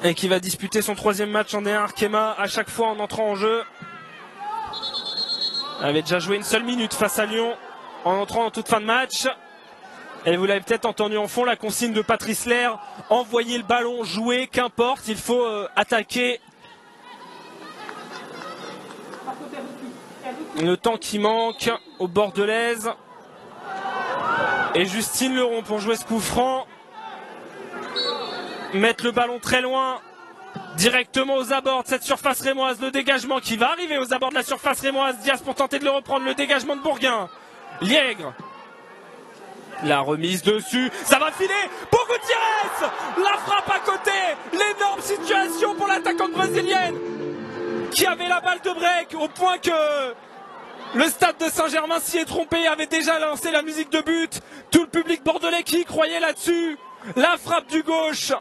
et qui va disputer son 3e match en D1 Arkema, à chaque fois en entrant en jeu. Elle avait déjà joué une seule minute face à Lyon en entrant en toute fin de match. Et vous l'avez peut-être entendu en fond, la consigne de Patrice Lair: envoyer le ballon, jouer, qu'importe, il faut attaquer. Le temps qui manque aux Bordelaises. Et Justine Leron pour jouer ce coup franc. Mettre le ballon très loin, directement aux abords de cette surface rémoise. Le dégagement qui va arriver aux abords de la surface rémoise. Diaz pour tenter de le reprendre, le dégagement de Bourguin. Liègre. La remise dessus, ça va filer pour Gutiérrez. La frappe à côté, l'énorme situation pour l'attaquante brésilienne qui avait la balle de break au point que le stade de Saint-Germain s'y est trompé, avait déjà lancé la musique de but. Tout le public bordelais qui croyait là-dessus. La frappe du gauche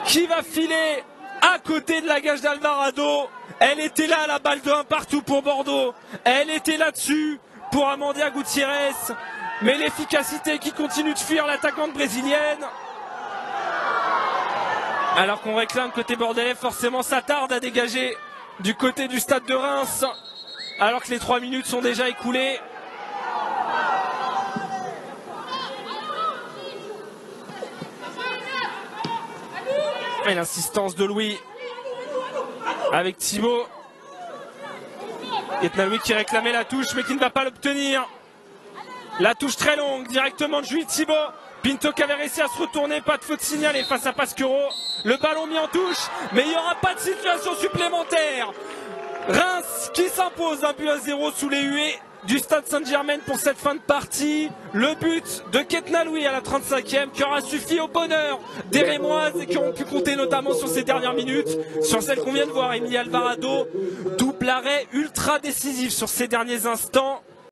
qui va filer à côté de la gage d'Alvarado. Elle était là, la balle de 1 partout pour Bordeaux. Elle était là-dessus pour Amandia Gutiérrez. Mais l'efficacité qui continue de fuir l'attaquante brésilienne. Alors qu'on réclame côté bordelais, forcément ça tarde à dégager du côté du stade de Reims. Alors que les 3 minutes sont déjà écoulées. Et l'insistance de Louis avec Thibaut. Ketnaloui qui réclamait la touche mais qui ne va pas l'obtenir. La touche très longue directement de Julie Thibaut. Pinto qui avait réussi à se retourner, pas de faute signalée face à Pasquero. Le ballon mis en touche, mais il n'y aura pas de situation supplémentaire. Reims qui s'impose 1-0 sous les huées du stade Saint-Germain pour cette fin de partie. Le but de Ketnaloui à la 35e qui aura suffi au bonheur des Rémoises et qui auront pu compter notamment sur ces dernières minutes, sur celle qu'on vient de voir, Emilie Alvarado. Double arrêt ultra décisif sur ces derniers instants.